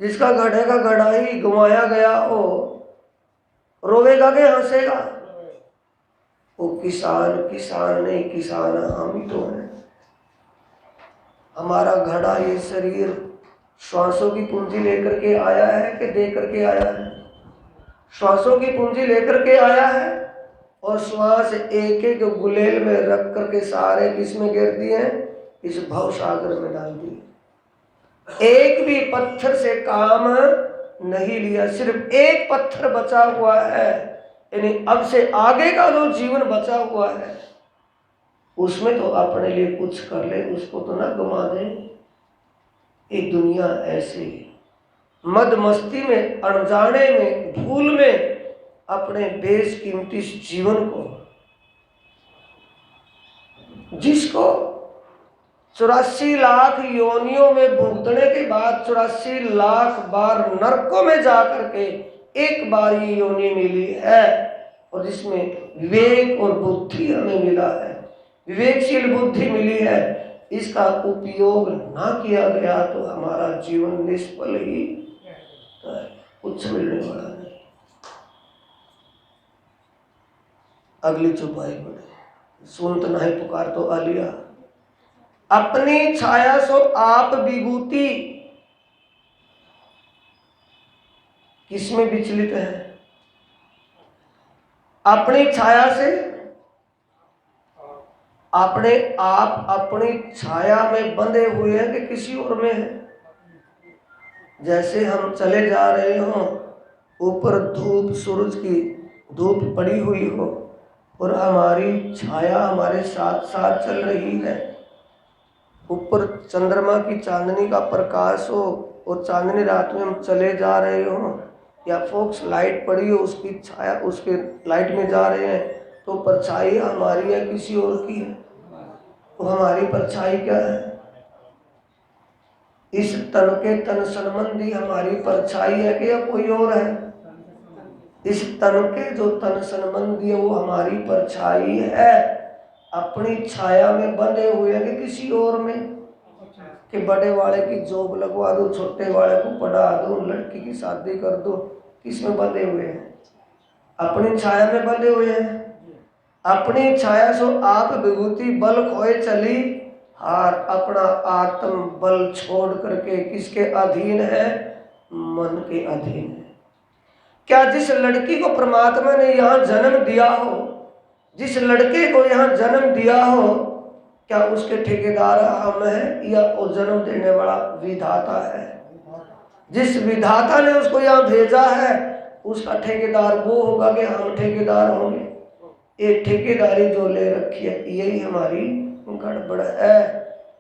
A: जिसका घड़े का घड़ा ही घुमाया गया हो, रोवेगा क्या हंसेगा? वो किसान नहीं, किसान हम ही तो हैं। हमारा घड़ा ये शरीर श्वासों की पूंजी लेकर के आया है कि दे करके आया है? श्वासों की पूंजी लेकर के आया है, और श्वास एक एक गुलेल में रख करके सारे किसमें गिर दिए? इस भव सागर में डाल दिए। एक भी पत्थर से काम नहीं लिया, सिर्फ एक पत्थर बचा हुआ है। यानी अब से आगे का जो जीवन बचा हुआ है उसमें तो अपने लिए कुछ कर ले, उसको तो ना गवा दे। ये दुनिया ऐसे मद मस्ती में, अनजाने में, भूल में अपने बेशकीमती जीवन को, जिसको 84 लाख योनियों में भुगतने के बाद 84 लाख बार नरकों में जाकर के एक बार ये योनि मिली है, और जिसमें विवेक और बुद्धि हमें मिला है, विवेकशील बुद्धि मिली है, इसका उपयोग ना किया गया तो हमारा जीवन निष्फल ही है, कुछ मिलने वाला नहीं। अगली चौपाई पढ़े। सुनत नहीं पुकार तो आलिया, अपनी छाया सो आप विभूति। किसमें विचलित है? अपनी छाया से, अपने आप अपनी छाया में बंधे हुए हैं कि किसी और में है? जैसे हम चले जा रहे हो, ऊपर धूप, सूरज की धूप पड़ी हुई हो और हमारी छाया हमारे साथ साथ चल रही है, ऊपर चंद्रमा की चांदनी का प्रकाश हो और चांदनी रात में हम चले जा रहे हो, या फोक्स लाइट पड़ी हो उसकी छाया उसके लाइट में जा रहे हैं, तो परछाई हमारी है किसी और की है? तो हमारी परछाई क्या है? इस तन के तन संबंधी हमारी परछाई है कि या कोई और है? इस तन के जो तन संबंधी है वो हमारी परछाई है, अपनी छाया में बंधे हुए हैं कि किसी और में? कि बड़े वाले की जॉब लगवा दो, छोटे वाले को पढ़ा दो, लड़की की शादी कर दो, किस में बंधे हुए हैं? अपनी छाया में बंधे हुए हैं। अपनी छाया सो आप विभूति बल खोए चली हार, अपना आत्म बल छोड़ करके किसके अधीन है? मन के अधीन है। क्या जिस लड़की को परमात्मा ने यहाँ जन्म दिया हो, जिस लड़के को यहाँ जन्म दिया हो, क्या उसके ठेकेदार हम हैं या वो जन्म देने वाला विधाता है? जिस विधाता ने उसको यहाँ भेजा है उसका ठेकेदार वो होगा कि हम ठेकेदार होंगे? एक ठेकेदारी जो ले रखी है यही हमारी गड़बड़ है,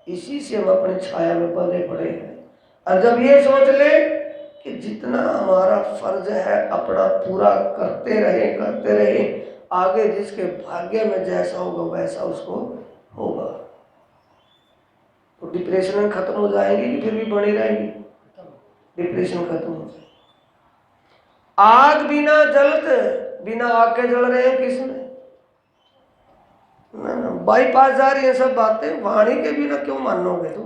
A: इसी से हम अपनी छाया में बंधे पड़े हैं। और जब ये सोच ले कि जितना हमारा फर्ज है अपना पूरा करते रहे, आगे जिसके भाग्य में जैसा होगा वैसा उसको होगा, तो डिप्रेशन खत्म हो जाएगी कि फिर भी बनी रहेगी? डिप्रेशन खत्म हो जाएगी। आग बिना जलत, बिना आग के जल रहे हैं किसमें? ना बाईपास जा रही है सब बातें, वाणी के बिना क्यों मानोगे तुम?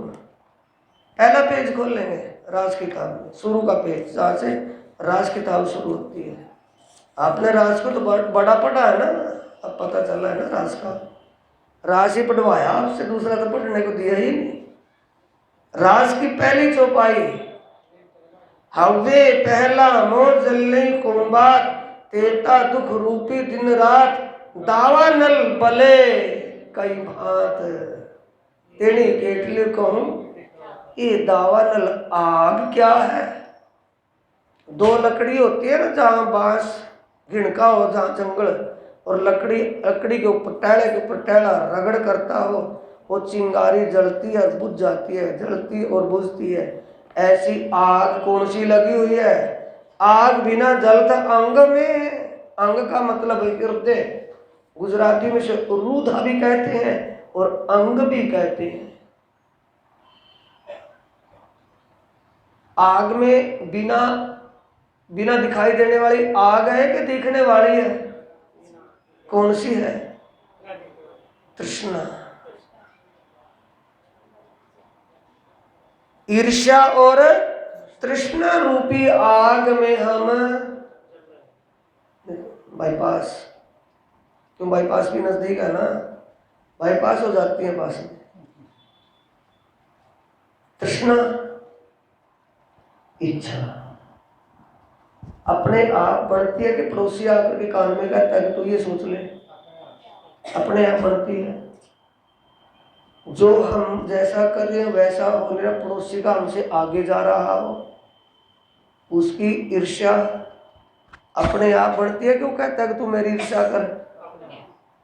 A: पहला पेज खोल लेंगे राज किताब में, शुरू का पेज जहाँ से राज किताब शुरू होती है। आपने राज को तो बड़ा पढ़ा है ना, अब पता चला है ना राज का। राज ही पढ़वाया आपसे, दूसरा तो पढ़ने को दिया ही नहीं। राज की पहली चौपाई, हवे पहला मोर जल्ले कुंबात, तेता दुख रूपी दिन रात, दावा नल बले कई भांत, तेणी केटली कहूं ये दावा नल आग क्या है? दो लकड़ी होती है ना, जहाँ बांस घिणका हो, जहाँ जंगल, और लकड़ी के ऊपर टैले के ऊपर टैला रगड़ करता हो, वो चिंगारी जलती है बुझ जाती है, जलती और बुझती है। ऐसी आग कौन सी लगी हुई है? आग बिना जलता अंग में, अंग का मतलब है हृदय, गुजराती में से रूधा भी कहते हैं और अंग भी कहते हैं। आग में बिना दिखाई देने वाली आग है कि दिखने वाली है? कौन सी है? तृष्णा। ईर्ष्या और तृष्णा रूपी आग में हम बाईपास, क्यों बाईपास भी नजदीक है ना, बाईपास हो जाती है पास में। तृष्णा, इच्छा अपने आप बढ़ती है कि पड़ोसी आकर के कान में कहता है कि तू ये सोच ले? अपने आप बढ़ती है। जो हम जैसा कर रहे हैं वैसा हो रहा, पड़ोसी का हमसे आगे जा रहा हो, उसकी ईर्ष्या अपने आप बढ़ती है। क्यों कहता है कि तू मेरी ईर्ष्या कर?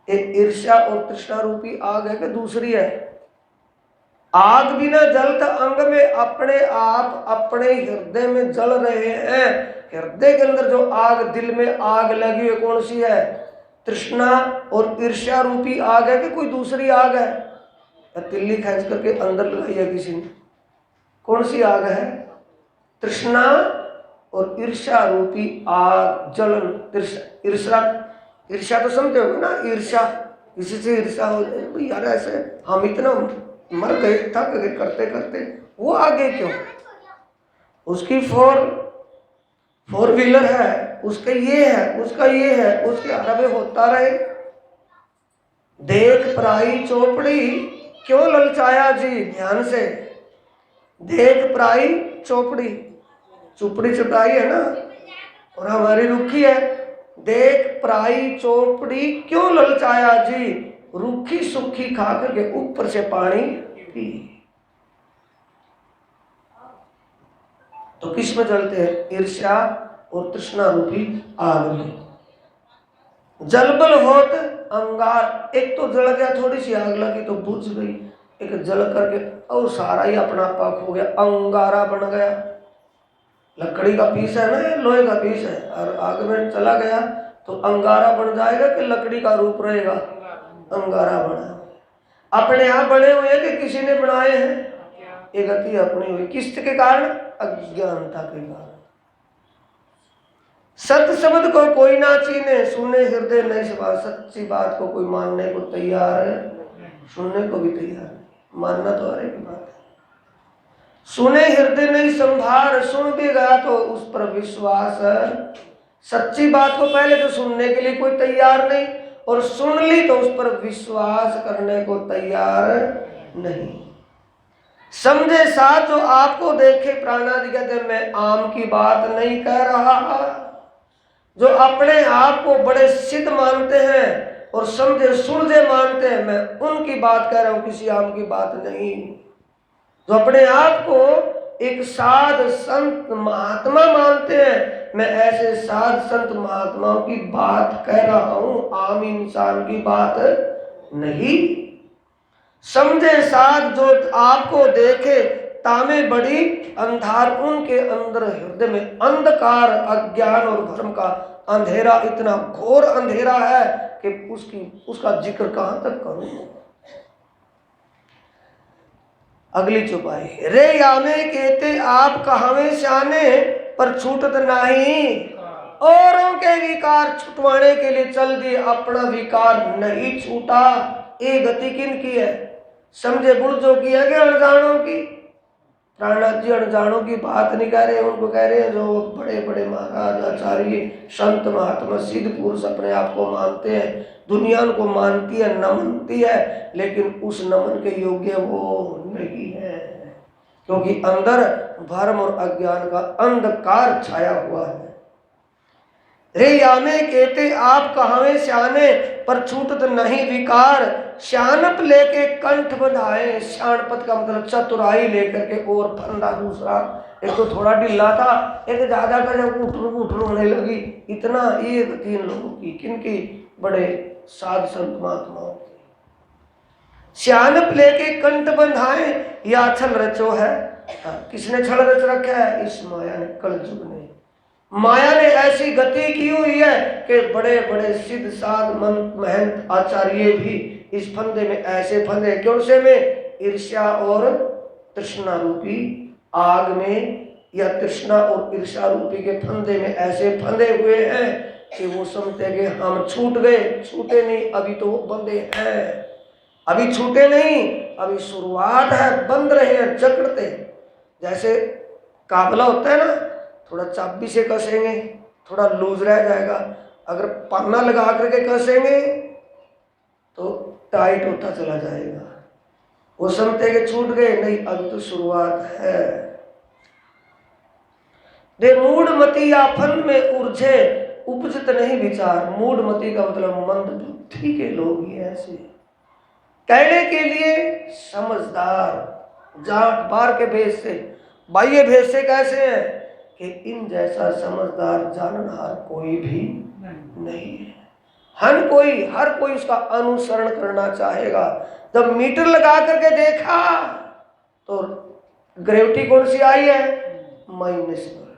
A: एक ईर्ष्या और तृष्णा रूपी आग है कि दूसरी है? आग बिना जलता अंग में अपने आप अपने हृदय में जल रहे हैं। हृदय के अंदर जो आग, दिल में आग लगी है, कौन सी है? तृष्णा और ईर्ष्या रूपी आग है कि कोई दूसरी आग है? तिल्ली खींच करके अंदर लगाई है किसी ने, कौन सी आग है? तृष्णा और ईर्ष्या रूपी आग, जलन। ईर्ष्या तो समझे हो ना, ईर्ष्या, किसी से ईर्ष्या हो जाए, यार ऐसे हम इतना मर गए, थक गए करते करते, वो आगे क्यों? उसकी फोर व्हीलर है, उसका ये है, उसका ये है, उसके आगे होता रहे। देख पराई चौपड़ी क्यों ललचाया जी? ध्यान से देख पराई चौपड़ी, चुपड़ी चुटाई है ना, और हमारी रुखी है। देख पराई चौपड़ी क्यों ललचाया जी, रूखी सूखी खा करके ऊपर से पानी पी। तो किस में जलते हैं? ईर्ष्या और तृष्णा रूपी आग में। जलबल होत अंगार, एक तो जल गया, थोड़ी सी आग लगी तो बुझ गई, एक जल करके और सारा ही अपना पाक हो गया, अंगारा बन गया। लकड़ी का पीस है ना, लोहे का पीस है, और आग में चला गया तो अंगारा बन जाएगा कि लकड़ी का रूप रहेगा? अंगारा बना। अपने आप बने हुए हैं कि किसी ने बनाए हैं? ये गति अपनी हुई किसके कारण? अज्ञानता के कारण। सत्य शब्द को कोई ना चीने, सुने हृदय नहीं सभा। सच्ची बात को कोई मानने को तैयार है, सुनने को भी तैयार नहीं। मानना तो हर एक बात है। सुने हृदय नहीं संभार, सुन भी गया तो उस पर विश्वास है। सच्ची बात को पहले तो सुनने के लिए कोई तैयार नहीं, और सुन ली तो उस पर विश्वास करने को तैयार नहीं। समझे साथ जो आपको देखे प्राणादि कहते मैं आम की बात नहीं कह रहा। जो अपने आप को बड़े सिद्ध मानते हैं और समझे सुलझे मानते हैं, मैं उनकी बात कह रहा हूं, किसी आम की बात नहीं। जो अपने आप को एक साध संत महात्मा मानते हैं, मैं ऐसे साध संत महात्माओं की बात कह रहा हूं, आम इंसान की बात नहीं। समझे साध जो आपको देखे तामे बड़ी अंधार, उनके अंदर हृदय में अंधकार अज्ञान और भ्रम का अंधेरा इतना घोर अंधेरा है कि उसका जिक्र कहां तक करूं। अगली चौपाई, रे यामे कहते आप कहावे शाने, पर छूटत नहीं। औरों के विकार छुटवाने के लिए चल दिए, अपना विकार नहीं छूटा। ये गति किन की है? समझे बुढ़जों की है कि अनजानों की? प्राणनाथ जी अनजानों की बात नहीं कह रहे, उनको कह रहे हैं जो बड़े बड़े महाराज आचार्य संत महात्मा सिद्ध पुरुष अपने आप को मानते हैं, दुनिया उनको मानती है, नमनती है, लेकिन उस नमन के योग्य वो नहीं है, क्योंकि अंदर भ्रम और अज्ञान का अंधकार छाया हुआ है। रे यामे कहते आप कहावे श्याने, पर छूटत नहीं विकार। श्यानप लेके कंठ बंधाए, श्यानपत का मतलब चतुराई लेकर के, और फंदा दूसरा, एक तो थोड़ा ढीला था, एक ज्यादा कर जब उठर होने लगी। इतना ये तीन लोगों की, किनकी? बड़े साध संत महात्माओं की। श्यानप लेके कंठ बंधाए, या छल रचो है। किसने छल रच रखा है? इस माया ने, कलयुग ने। माया ने ऐसी गति की हुई है कि बड़े बड़े सिद्ध साध महंत आचार्य भी इस फंदे में ऐसे फंदे, क्यों से में? ईर्ष्या और तृष्णा रूपी आग में, या तृष्णा और ईर्ष्या रूपी के फंदे में ऐसे फंदे हुए हैं कि वो समझते कि हम छूट गए। छूटे नहीं, अभी तो बंधे हैं, अभी छूटे नहीं, अभी शुरुआत है, बंद रहे हैं, जकड़ते। जैसे काबला होता है ना, थोड़ा चाबी से कसेंगे, थोड़ा लूज रह जाएगा, अगर पन्ना लगा करके कसेंगे तो टाइट होता चला जाएगा। वो समझते कि छूट गए, नहीं, अभी तो शुरुआत है। दे मूढ़मती आफन में उर्झे, उपजत नहीं विचार। मूढ़मती का मतलब मंद बुद्धि के लोग ही ऐसे। कहने के लिए समझदार, जाट बार के भेष से, बाह्य भेष से कैसे है कि इन जैसा समझदार जाननहार कोई भी नहीं है। हर कोई उसका अनुसरण करना चाहेगा। जब मीटर लगा करके देखा तो ग्रेविटी कौन सी आई है? माइनस पर।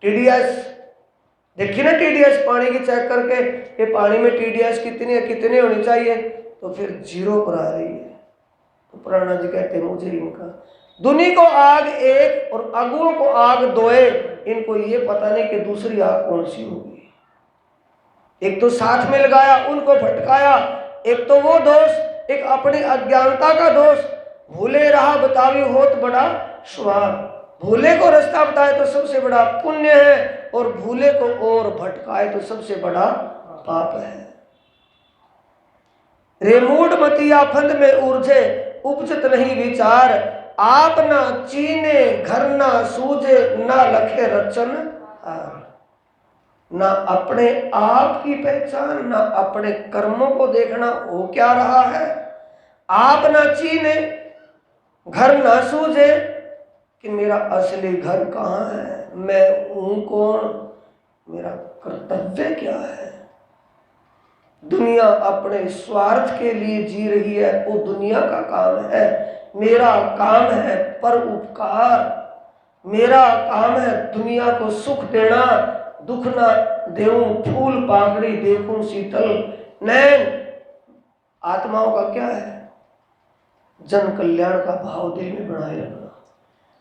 A: टीडीएस देखिए ना, टीडीएस पानी की चेक करके, ये पानी में टीडीएस कितनी है, कितनी होनी चाहिए, तो फिर 0 पर आ रही है। तो प्राणा जी कहते हैं मुझे इनका दुनी को आग एक और अगुओं को आग दोए, इनको ये पता नहीं कि दूसरी आग कौन सी होगी। एक तो साथ में लगाया, उनको भटकाया, एक तो वो दोष, एक अपनी अज्ञानता का दोष। भूले राह बतावी होत बड़ा स्वाब। भूले को रास्ता बताए तो सबसे बड़ा पुण्य है, और भूले को और भटकाए तो सबसे बड़ा पाप है। रे मूढ़मती आफंद में ऊर्जे, उपजत नहीं विचार। आप ना चीने घर ना सूझे, ना लखे रचन हार। ना अपने आप की पहचान, ना अपने कर्मों को देखना हो क्या रहा है। आप ना चीने, घर ना सूझे कि मेरा असली घर कहाँ है, मैं हूं कौन, मेरा कर्तव्य क्या है। दुनिया अपने स्वार्थ के लिए जी रही है, वो दुनिया का काम है। मेरा काम है पर उपकार, मेरा काम है दुनिया को सुख देना, दुख ना देऊं, फूल पागड़ी देखूं शीतल नैन। आत्माओं का क्या है? जन कल्याण का भाव दिल में बनाए रखना।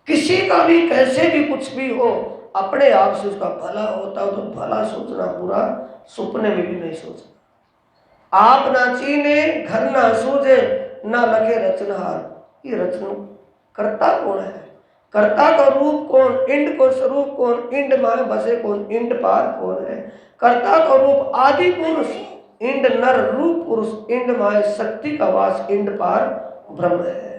A: किसी का भी कैसे भी कुछ भी हो, अपने आप से उसका भला होता हो तो भला सोचना, बुरा सपने में भी नहीं सोचना। आप ना चीने घर ना सूझे, ना लगे रचनहार। ये रचन करता कौन है? कर्ता का रूप कौन? इंड को स्वरूप कौन? इंड मां बसे कौन? इंड पार कौन है? कर्ता का रूप आदि पुरुष, इंड नर रूप पुरुष, इंड माय शक्ति का वास, इंड पार ब्रह्म है।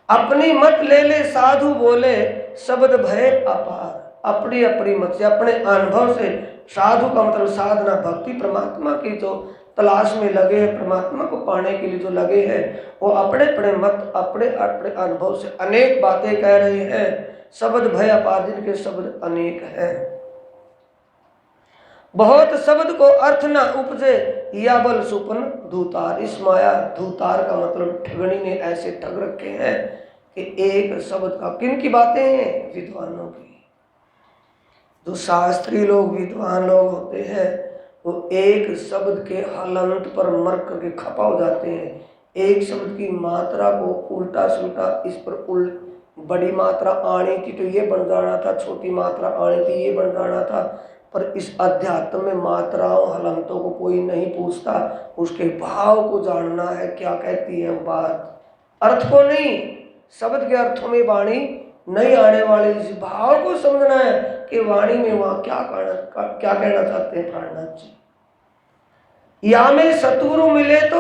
A: अपनी मत ले ले साधु बोले, शब्द भय अपार। अपनी अपनी मत से, अपने अनुभव से, साधु का मतलब साधना भक्ति, परमात्मा की जो तलाश में लगे हैं, परमात्मा को पाने के लिए जो लगे हैं, वो अपने अपने मत, अपने अपने अनुभव से अनेक बातें कह रहे हैं। शब्द भय अपार, जिनके शब्द अनेक हैं। बहुत शब्द को अर्थ न उपजे, या बल सुपन धूतार। इस माया धूतार का मतलब ठगनी ने ऐसे ठग रखे हैं कि एक शब्द का, किन की बातें हैं? विद्वानों की। जो शास्त्री लोग, विद्वान लोग होते हैं, वो एक शब्द के हलंत पर मर करके खपा हो जाते हैं। एक शब्द की मात्रा को उल्टा सुल्टा, इस पर बड़ी मात्रा आनी थी तो ये बन जाना था, छोटी मात्रा आनी थी ये बन जाना था। पर इस अध्यात्म में मात्राओं हलंतों को कोई नहीं पूछता, उसके भाव को जानना है। क्या कहती है बात? अर्थ को नहीं, शब्द के अर्थों में वाणी नहीं आने वाली, इस भाव को समझना है कि वाणी में वहां क्या कहना चाहते हैं प्राणनाथ जी। या में सतगुरु मिले तो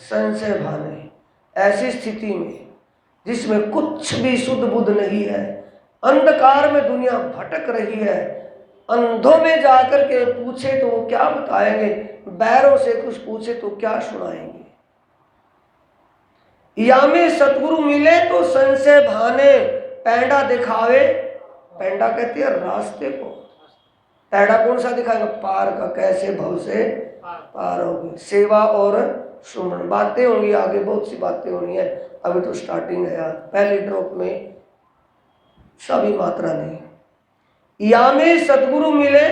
A: संशय भाने। ऐसी स्थिति में जिसमें कुछ भी शुद्ध बुद्ध नहीं है, अंधकार में दुनिया भटक रही है, अंधों में जाकर के पूछे तो वो क्या बताएंगे, बैरों से कुछ पूछे तो क्या सुनाएंगे। या में सतगुरु मिले तो संशय भाने, पैंडा दिखावे। पैंडा कहते हैं रास्ते को, पैंडा कौन सा दिखाएगा? पार का, कैसे भव से पार होगी। सेवा और सुमन, बातें होंगी आगे, बहुत सी बातें होनी है, अभी तो स्टार्टिंग है यार, पहले ड्रॉप में सभी मात्रा नहीं। या में सतगुरु मिले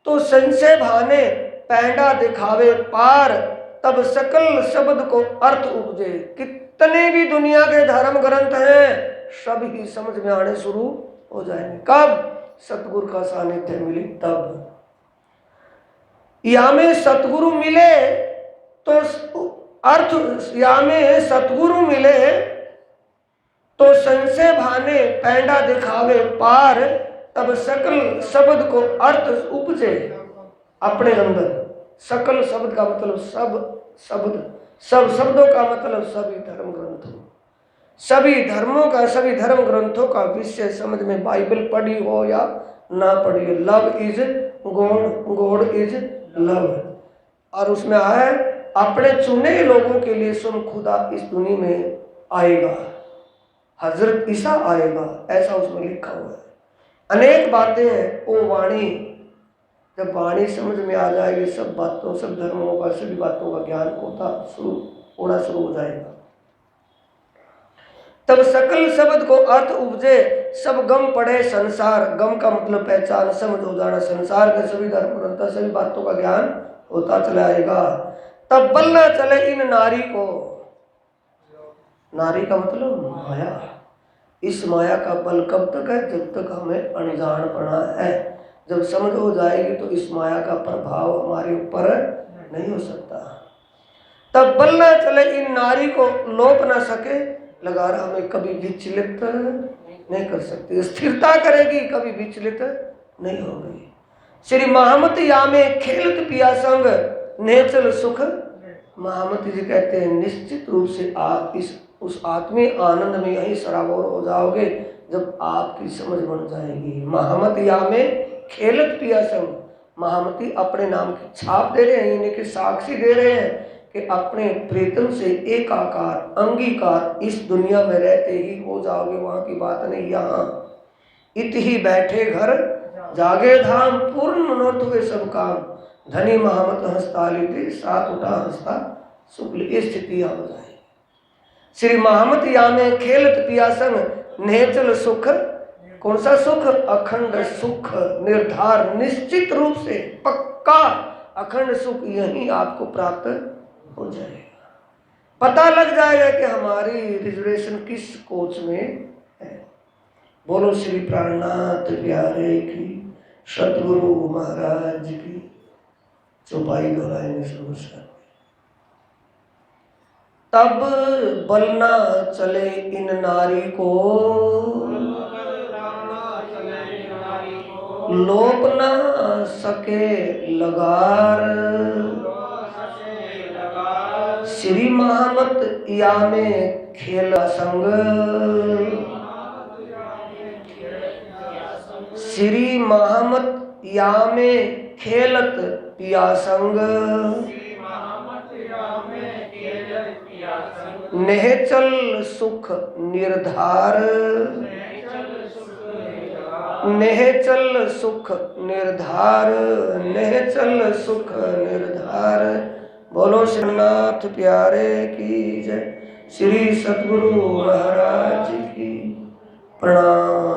A: तो संशय भाने, पैंडा दिखावे पार, तब सकल शब्द को अर्थ उपजे। कितने भी दुनिया के धर्म ग्रंथ हैं, सब ही समझ में आने शुरू हो जाएंगे। कब? सतगुरु का सानिध्य मिले तब। या में सतगुरु मिले तो अर्थ, या में सतगुरु मिले तो संशय भाने, पैंडा दिखावे पार, तब सकल शब्द को अर्थ उपजे। अपने अंदर सकल शब्द का मतलब सब शब्द, सब शब्दों का मतलब सभी धर्म ग्रंथों, सभी धर्मों का, सभी धर्म ग्रंथों का विषय समझ में, बाइबल पढ़ी हो या ना पढ़ी हो। Love is God, God is love. और उसमें है अपने चुने लोगों के लिए स्वयं खुदा इस दुनिया में आएगा, हजरत ईसा आएगा, ऐसा उसमें लिखा हुआ है। अनेक बातें हैं। वो वाणी, जब वाणी समझ में आ जाएगी, सब बातों, सब धर्मों का, सभी बातों का ज्ञान होना शुरू हो जाएगा। तब सकल शब्द को अर्थ उपजे, सब गम पड़े संसार। गम का मतलब पहचान, समझ हो जाना। संसार के सभी धर्म ग्रंथ, सभी बातों का ज्ञान होता चला आएगा। तब बल ना चले इन नारी को। नारी का मतलब माया। इस माया का बल कब तक है? जब तक हमें अनजान पड़ा है। जब समझ हो जाएगी तो इस माया का प्रभाव हमारे ऊपर नहीं हो सकता। तब बल ना चले इन नारी को, लोप ना सके लगा रहा, हमें कभी विचलित नहीं कर सकती। स्थिरता करेगी, कभी विचलित नहीं होगी। श्री महामती या में खेलत पिया संग, नेचल सुख। महामती जी कहते हैं निश्चित रूप से आप उस आत्मीय आनंद में यही सराबोर हो जाओगे जब आपकी समझ बन जाएगी। महामती या में खेलत पिया संग। महामती अपने नाम की छाप दे रहे हैं, यानी कि साक्षी दे रहे हैं कि अपने प्रीतम से एकाकार, अंगीकार इस दुनिया में रहते ही हो जाओगे। वहां की बात नहीं, यहाँ इत ही बैठे घर जागे धाम, पूर्ण मनोरथ हुए सब काम, धनी महामत हंसता लेते, साथ उठा हंसता शुक्ल। इस स्थिति हो जाए। श्री महामत या में खेलत पिया संग, नेचल सुख। कौन सा सुख? अखंड सुख, निर्धार, निश्चित रूप से पक्का अखंड सुख यही आपको प्राप्त हो जाएगा। पता लग जाएगा कि हमारी रिजर्वेशन किस कोच में है। बोलो श्री प्राणनाथ प्यारे की, सतगुरु महाराज की। चौपाई दोहराएंगे सर्वसा। तब बलना चले इन नारी को, लोप ना सके लगार। श्री महामत या में खेला संग, श्री महामत या में खेलत पिया संग। नेहचल सुख निर्धार, नेहचल सुख निर्धार, नेहचल सुख निर्धार। बोलो श्रीनाथ प्यारे की जय, श्री सतगुरु महाराज की प्रणाम।